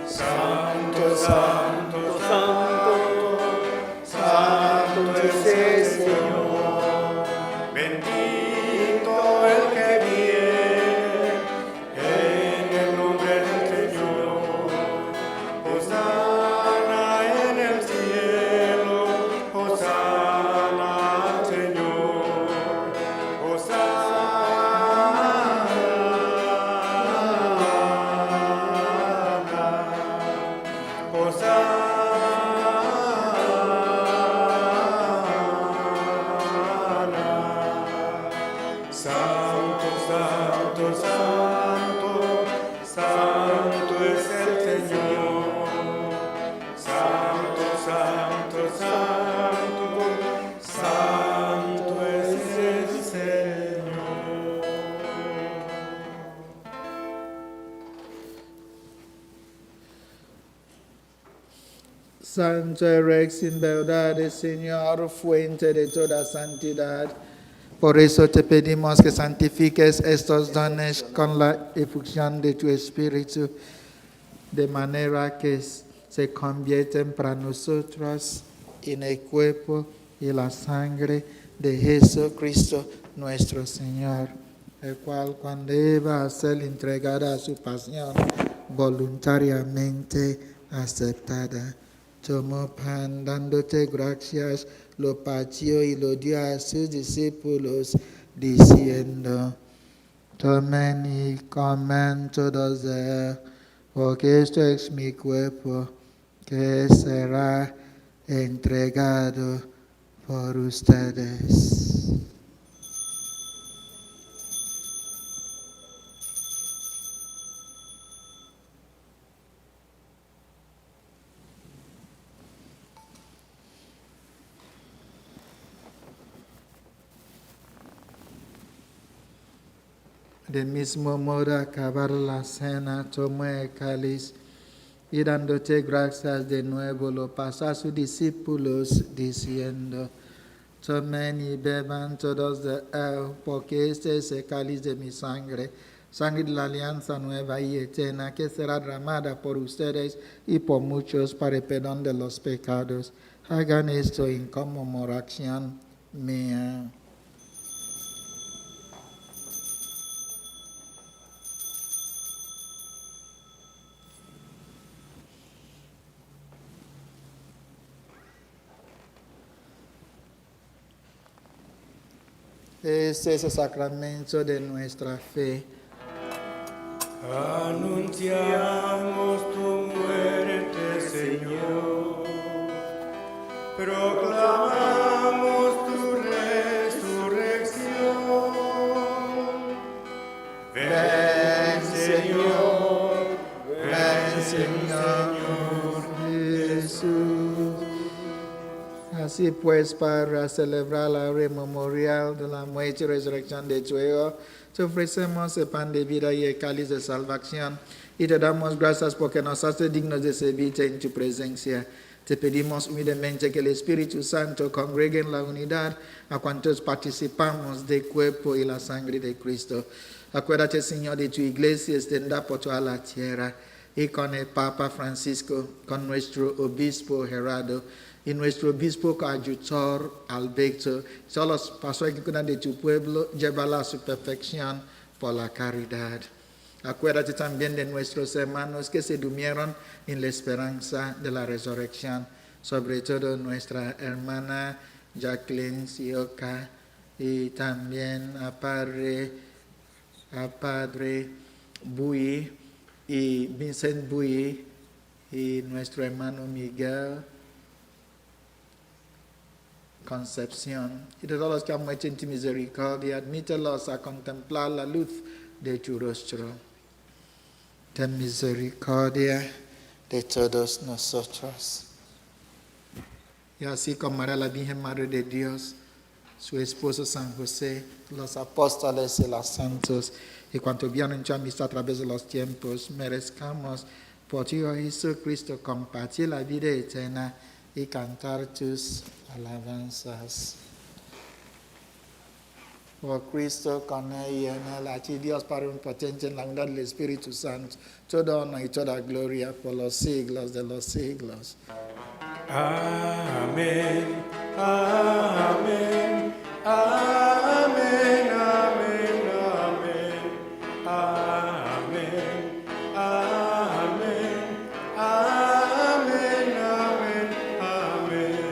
Santo, santo, santo, santo es el Señor. Santo eres en verdad, Señor, fuente de toda santidad. Por eso te pedimos que santifiques estos dones con la efusión de tu Espíritu, de manera que se convierten para nosotros en el cuerpo y la sangre de Jesucristo nuestro Señor, el cual cuando iba a ser entregada a su pasión voluntariamente aceptada, tomó pan, dándote gracias, lo partió y lo dio a sus discípulos, diciendo: tomen y coman todos de él, porque esto es mi cuerpo, que será entregado por ustedes. Del mismo modo, acabar la cena, tomó el cáliz y dándote gracias de nuevo, lo pasó a sus discípulos, diciendo: tomen y beban todos de él, porque este es el cáliz de mi sangre, sangre de la alianza nueva y eterna, que será derramada por ustedes y por muchos para el perdón de los pecados. Hagan esto en conmemoración mía. Este es el sacramento de nuestra fe. Anunciamos tu muerte, Señor. Proclamamos tu resurrección. Ven, Señor. Ven, Señor Jesús. Así pues, para celebrar la memorial de la muerte y resurrección de tu Hijo, te ofrecemos el pan de vida y el cáliz de salvación, y te damos gracias porque nos haces dignos de servirte en tu presencia. Te pedimos humildemente que el Espíritu Santo congregue en la unidad a cuantos participamos del cuerpo y la sangre de Cristo. Acuérdate, Señor, de tu iglesia extendida por toda la tierra, y con el Papa Francisco, con nuestro obispo Gerardo, y nuestro obispo coadjutor Alberto, todos los pastores que cuidan de tu pueblo, llévala a su perfección por la caridad. Acuérdate también de nuestros hermanos que se durmieron en la esperanza de la resurrección, sobre todo nuestra hermana Jacqueline Sioca, y también a Padre Bui y Vincent Bui, y nuestro hermano Miguel Concepción, y de todos los que han muerto en tu misericordia, admítelos a contemplar la luz de tu rostro. Ten misericordia de todos nosotros. Y así como María, la Virgen Madre de Dios, su esposo San José, los apóstoles y los santos, y cuanto vieron en tu amistad a través de los tiempos, merezcamos por ti, oh Jesucristo, compartir la vida eterna y cantar tus alabanzas. Por Cristo, con él y en él, a ti Dios Padre Omnipotente, en la unidad del Espíritu Santo, toda honor y toda gloria por los siglos de los siglos. Amén, amén, amén, amén, amén, amén, amén, amén, amén, amén.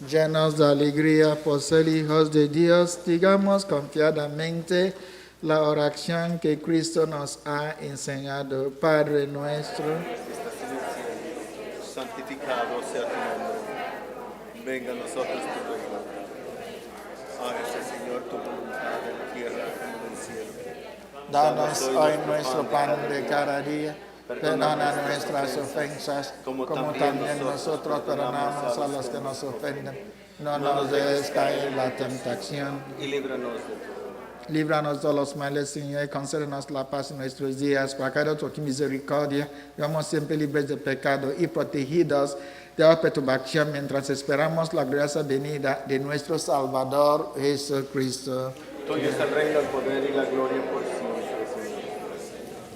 Llenos de alegría por ser hijos de Dios, digamos confiadamente la oración que Cristo nos ha enseñado. Padre nuestro, santificado sea tu nombre. Venga a nosotros tu reino. Hágase, Señor, tu voluntad en la tierra como en el cielo. danos hoy nuestro pan de cada día. Perdona nuestras ofensas, como también nosotros perdonamos a los que nos ofenden. No nos dejes caer en la tentación, y líbranos de todo. Líbranos de los males, Señor, y concédenos la paz en nuestros días. Por aquella tu misericordia, vamos siempre libres de pecado y protegidos de la perturbación mientras esperamos la gracia venida de nuestro Salvador Jesucristo. Tuyo es el reino, el poder y la gloria por siempre,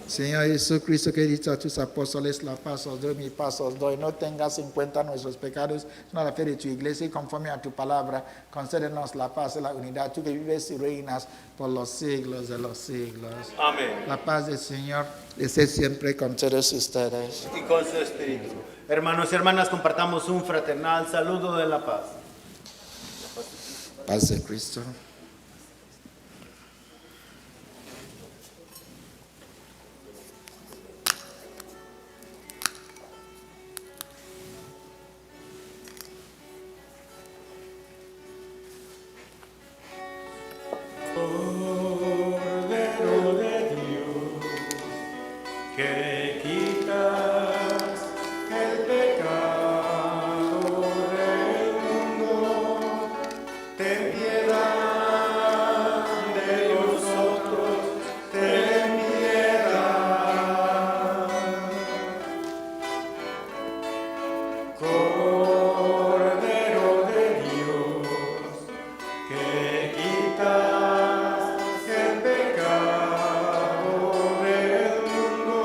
Señor Jesucristo, que dices a tus apóstoles, la paz os doy, mi paz os doy. No tengas en cuenta nuestros pecados, sino la fe de tu iglesia, y conforme a tu palabra, concédenos la paz y la unidad, tú que vives y reinas por los siglos de los siglos. Amén. La paz del Señor esté siempre con todos ustedes. Y con su espíritu. Hermanos y hermanas, compartamos un fraternal saludo de la paz. Paz de Cristo. Cordero de Dios, que quitas el pecado del mundo, ten piedad de nosotros, ten piedad. Cordero de Dios, que quitas el pecado del mundo,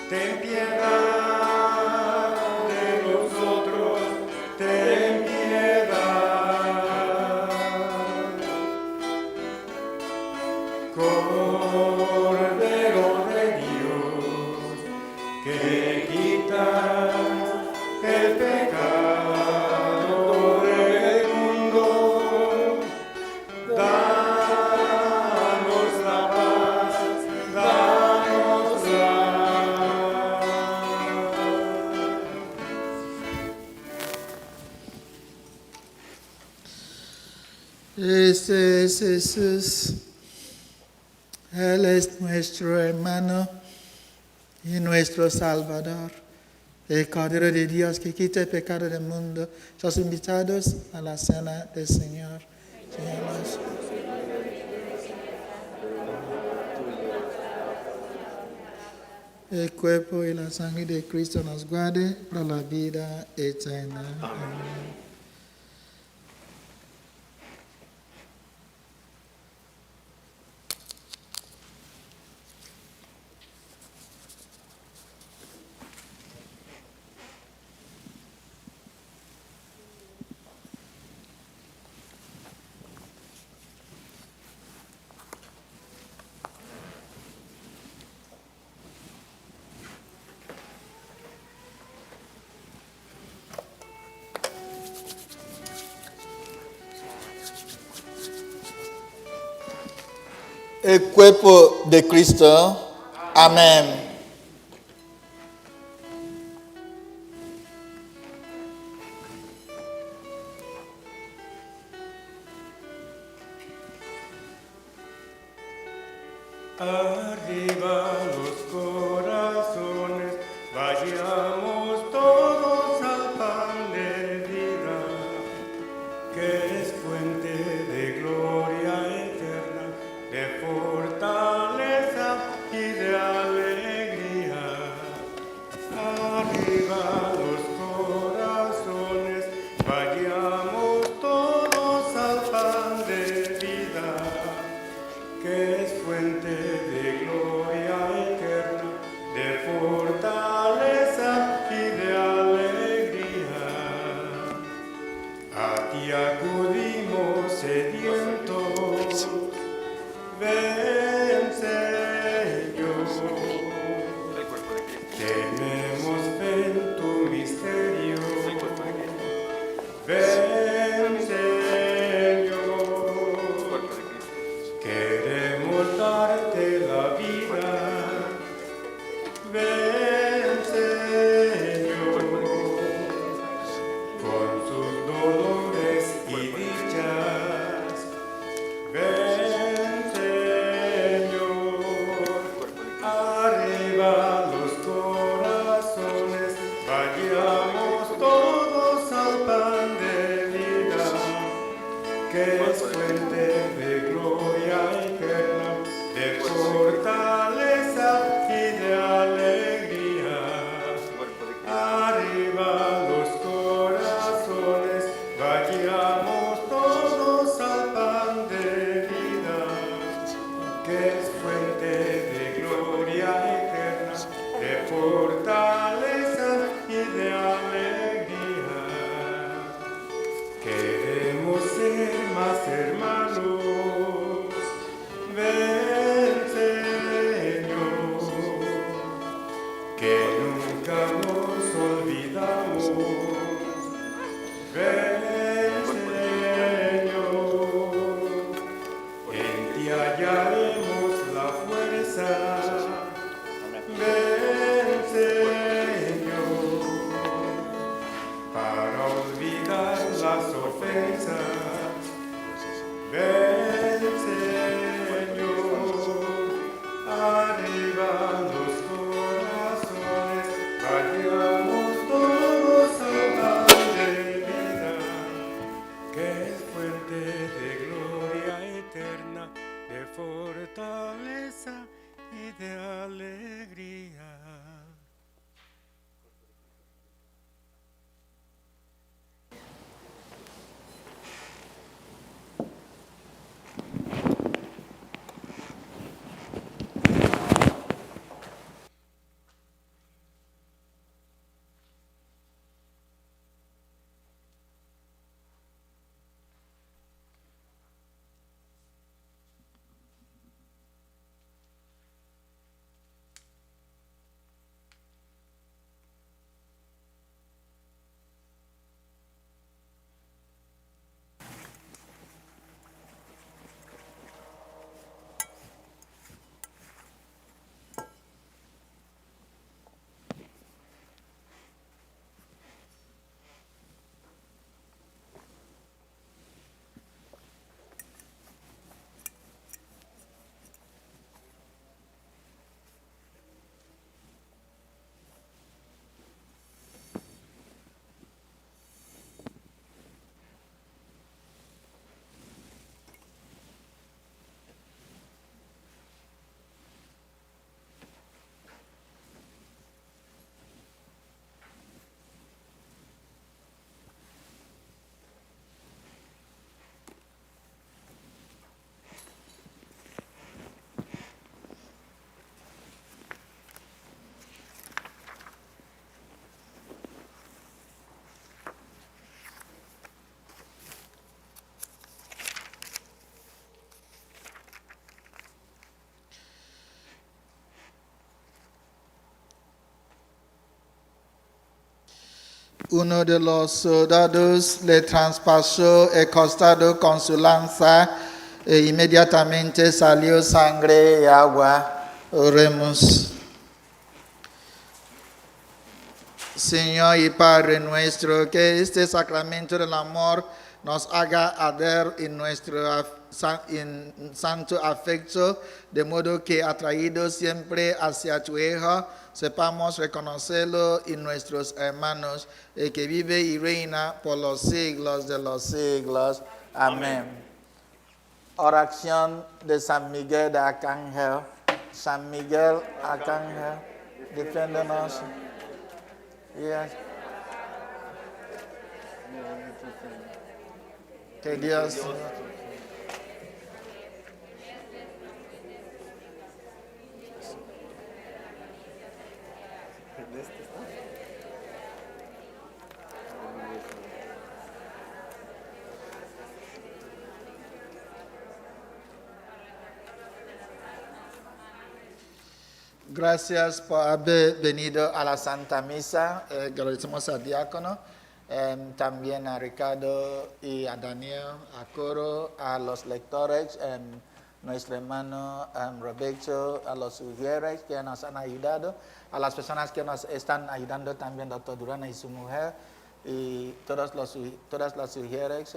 ten piedad de nosotros, ten piedad. Cordero de Dios, que quitas el pecado del mundo, danos la paz, danos la. Este es Jesús. Él es nuestro hermano y nuestro Salvador. El Cordero de Dios que quita el pecado del mundo. Sos invitados a la cena del Señor. Señores. El cuerpo y la sangre de Cristo nos guarde para la vida eterna. Amén. El cuerpo de Cristo. Amén. Arriba los corazones, vayamos todos al pan de vida, que es fuente de gloria eterna, de fortaleza y de alegría. Arriba los corazones, vayamos todos al pan de vida, que es fuente de gloria alegría. Uno de los soldados le traspasó el costado con su lanza e inmediatamente salió sangre y agua. Oremos. Señor y Padre nuestro, que este sacramento del amor nos haga arder en nuestro santo afecto, de modo que atraídos siempre hacia tu Hijo, sepamos reconocerlo en nuestros hermanos, el que vive y reina por los siglos de los siglos. Amén. Oración de San Miguel de Arcángel. San Miguel Arcángel, defiéndonos. Yes. Que Dios. Gracias por haber venido a la Santa Misa. Agradecemos al diácono, también a Ricardo y a Daniel, a Coro, a los lectores, nuestro hermano Roberto, a los sugieres que nos han ayudado, a las personas que nos están ayudando también, doctor Durana y su mujer, y todas las sugieres,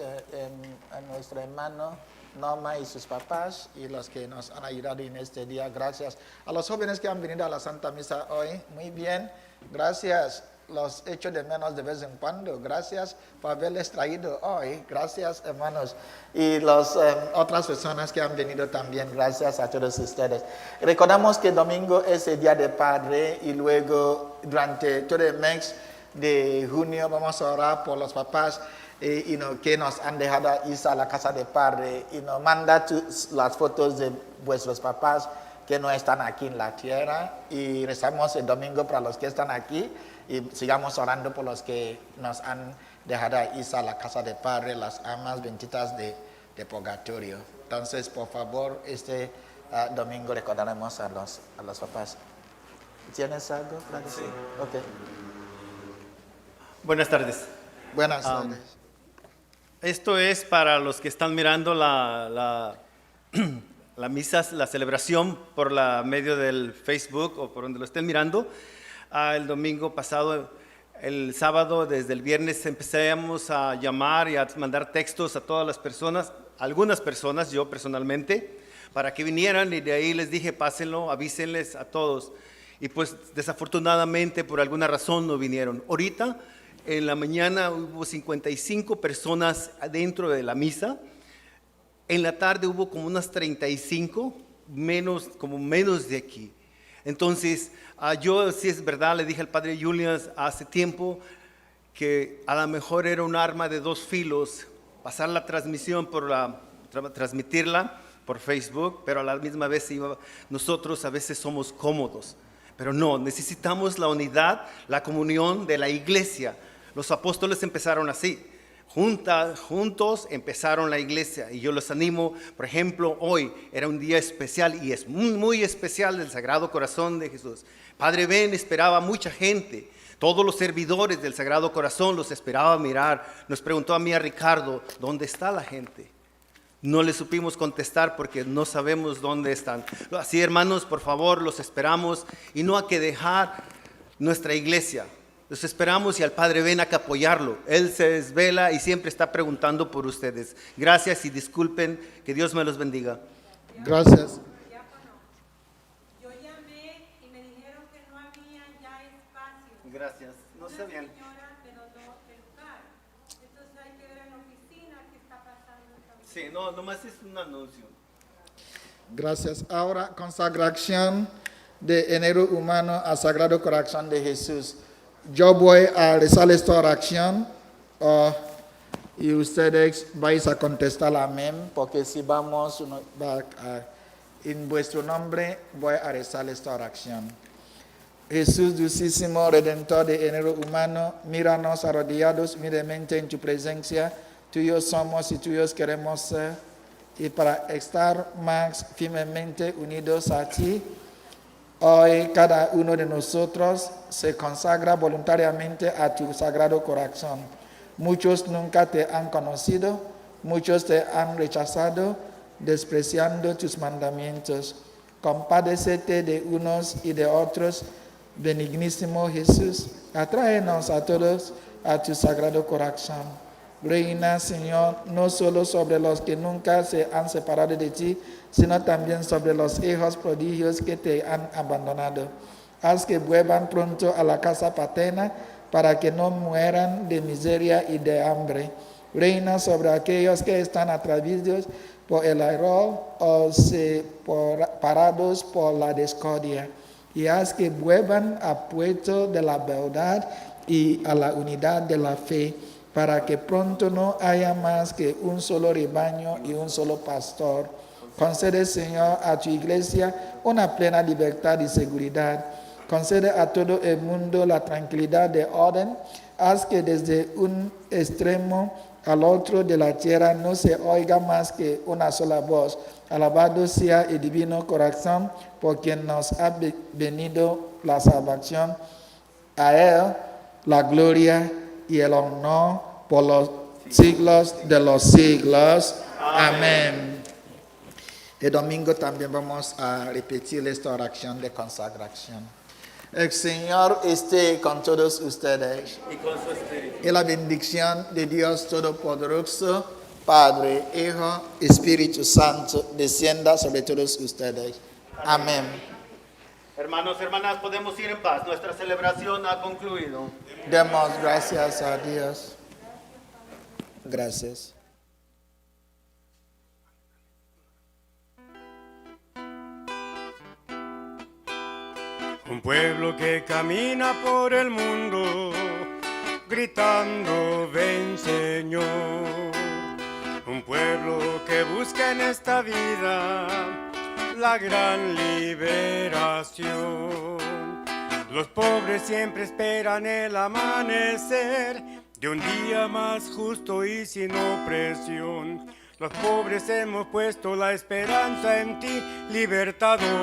a nuestro hermano Norma y sus papás y los que nos han ayudado en este día. Gracias a los jóvenes que han venido a la Santa Misa hoy. Muy bien, gracias. Los echo de menos de vez en cuando. Gracias por haberles traído hoy. Gracias, hermanos. Y las otras personas que han venido también. Gracias a todos ustedes. Recordamos que domingo es el Día del Padre y luego durante todo el mes de junio vamos a orar por los papás que nos han dejado irse a la casa de padre y nos manda las fotos de vuestros papás que no están aquí en la tierra, y rezamos el domingo para los que están aquí y sigamos orando por los que nos han dejado irse a la casa de padre, las almas benditas de purgatorio. Entonces, por favor, este domingo recordaremos a los papás. ¿Tienes algo para decir? Okay. Buenas tardes. Buenas tardes. Esto es para los que están mirando la misa, la celebración por medio del Facebook o por donde lo estén mirando. El domingo pasado, el sábado, desde el viernes empezamos a llamar y a mandar textos a todas las personas, algunas personas, yo personalmente, para que vinieran, y de ahí les dije, pásenlo, avísenles a todos. Y pues desafortunadamente por alguna razón no vinieron. Ahorita, en la mañana hubo 55 personas dentro de la misa. En la tarde hubo como unas 35, menos de aquí. Entonces, yo, si es verdad, le dije al padre Julian hace tiempo que a lo mejor era un arma de dos filos, pasar la transmisión transmitirla por Facebook, pero a la misma vez nosotros a veces somos cómodos. Pero no, necesitamos la unidad, la comunión de la iglesia. Los apóstoles empezaron así. Juntos empezaron la iglesia, y yo los animo. Por ejemplo, hoy era un día especial, y es muy, muy especial, del Sagrado Corazón de Jesús. Padre Ben esperaba mucha gente, todos los servidores del Sagrado Corazón los esperaba mirar. Nos preguntó a mí, a Ricardo, ¿dónde está la gente? No le supimos contestar porque no sabemos dónde están. Así, hermanos, por favor, los esperamos, y no hay que dejar nuestra iglesia. Los esperamos, y al Padre Ben hay que apoyarlo. Él se desvela y siempre está preguntando por ustedes. Gracias y disculpen, que Dios me los bendiga. Gracias. Yo llamé y me dijeron que no había ya espacio. Gracias. No sé bien. Señora, pero no el lugar. Entonces hay que ver en la oficina qué está pasando. Sí, no, nomás es un anuncio. Gracias. Ahora, consagración de enero humano al Sagrado Corazón de Jesús. Yo voy a rezar esta oración y ustedes vais a contestar amén, porque si vamos en vuestro nombre, voy a rezar esta oración. Jesús dulcísimo, Redentor de enero humano, míranos arrodillados humildemente en tu presencia. Tuyos somos y tuyos queremos ser, y para estar más firmemente unidos a ti, hoy cada uno de nosotros se consagra voluntariamente a tu Sagrado Corazón. Muchos nunca te han conocido, muchos te han rechazado, despreciando tus mandamientos. Compadécete de unos y de otros, benignísimo Jesús. Atráenos a todos a tu Sagrado Corazón. Reina, Señor, no solo sobre los que nunca se han separado de ti, sino también sobre los hijos prodigios que te han abandonado. Haz que vuelvan pronto a la casa paterna, para que no mueran de miseria y de hambre. Reina sobre aquellos que están atraídos por el error o separados por la discordia, y haz que vuelvan a puerto de la verdad y a la unidad de la fe, para que pronto no haya más que un solo rebaño y un solo pastor. Concede, Señor, a tu iglesia una plena libertad y seguridad. Concede a todo el mundo la tranquilidad de orden. Haz que desde un extremo al otro de la tierra no se oiga más que una sola voz. Alabado sea el divino corazón, por quien nos ha venido la salvación. A él la gloria y el honor por los siglos de los siglos. Amén. El domingo también vamos a repetir esta oración de consagración. El Señor esté con todos ustedes. Y con su espíritu. Y la bendición de Dios Todopoderoso, Padre, Hijo, Espíritu Santo, descienda sobre todos ustedes. Amén. Hermanos, hermanas, podemos ir en paz. Nuestra celebración ha concluido. Demos gracias a Dios. Gracias. Un pueblo que camina por el mundo, gritando, ven Señor. Un pueblo que busca en esta vida la gran liberación. Los pobres siempre esperan el amanecer de un día más justo y sin opresión. Los pobres hemos puesto la esperanza en ti, libertador.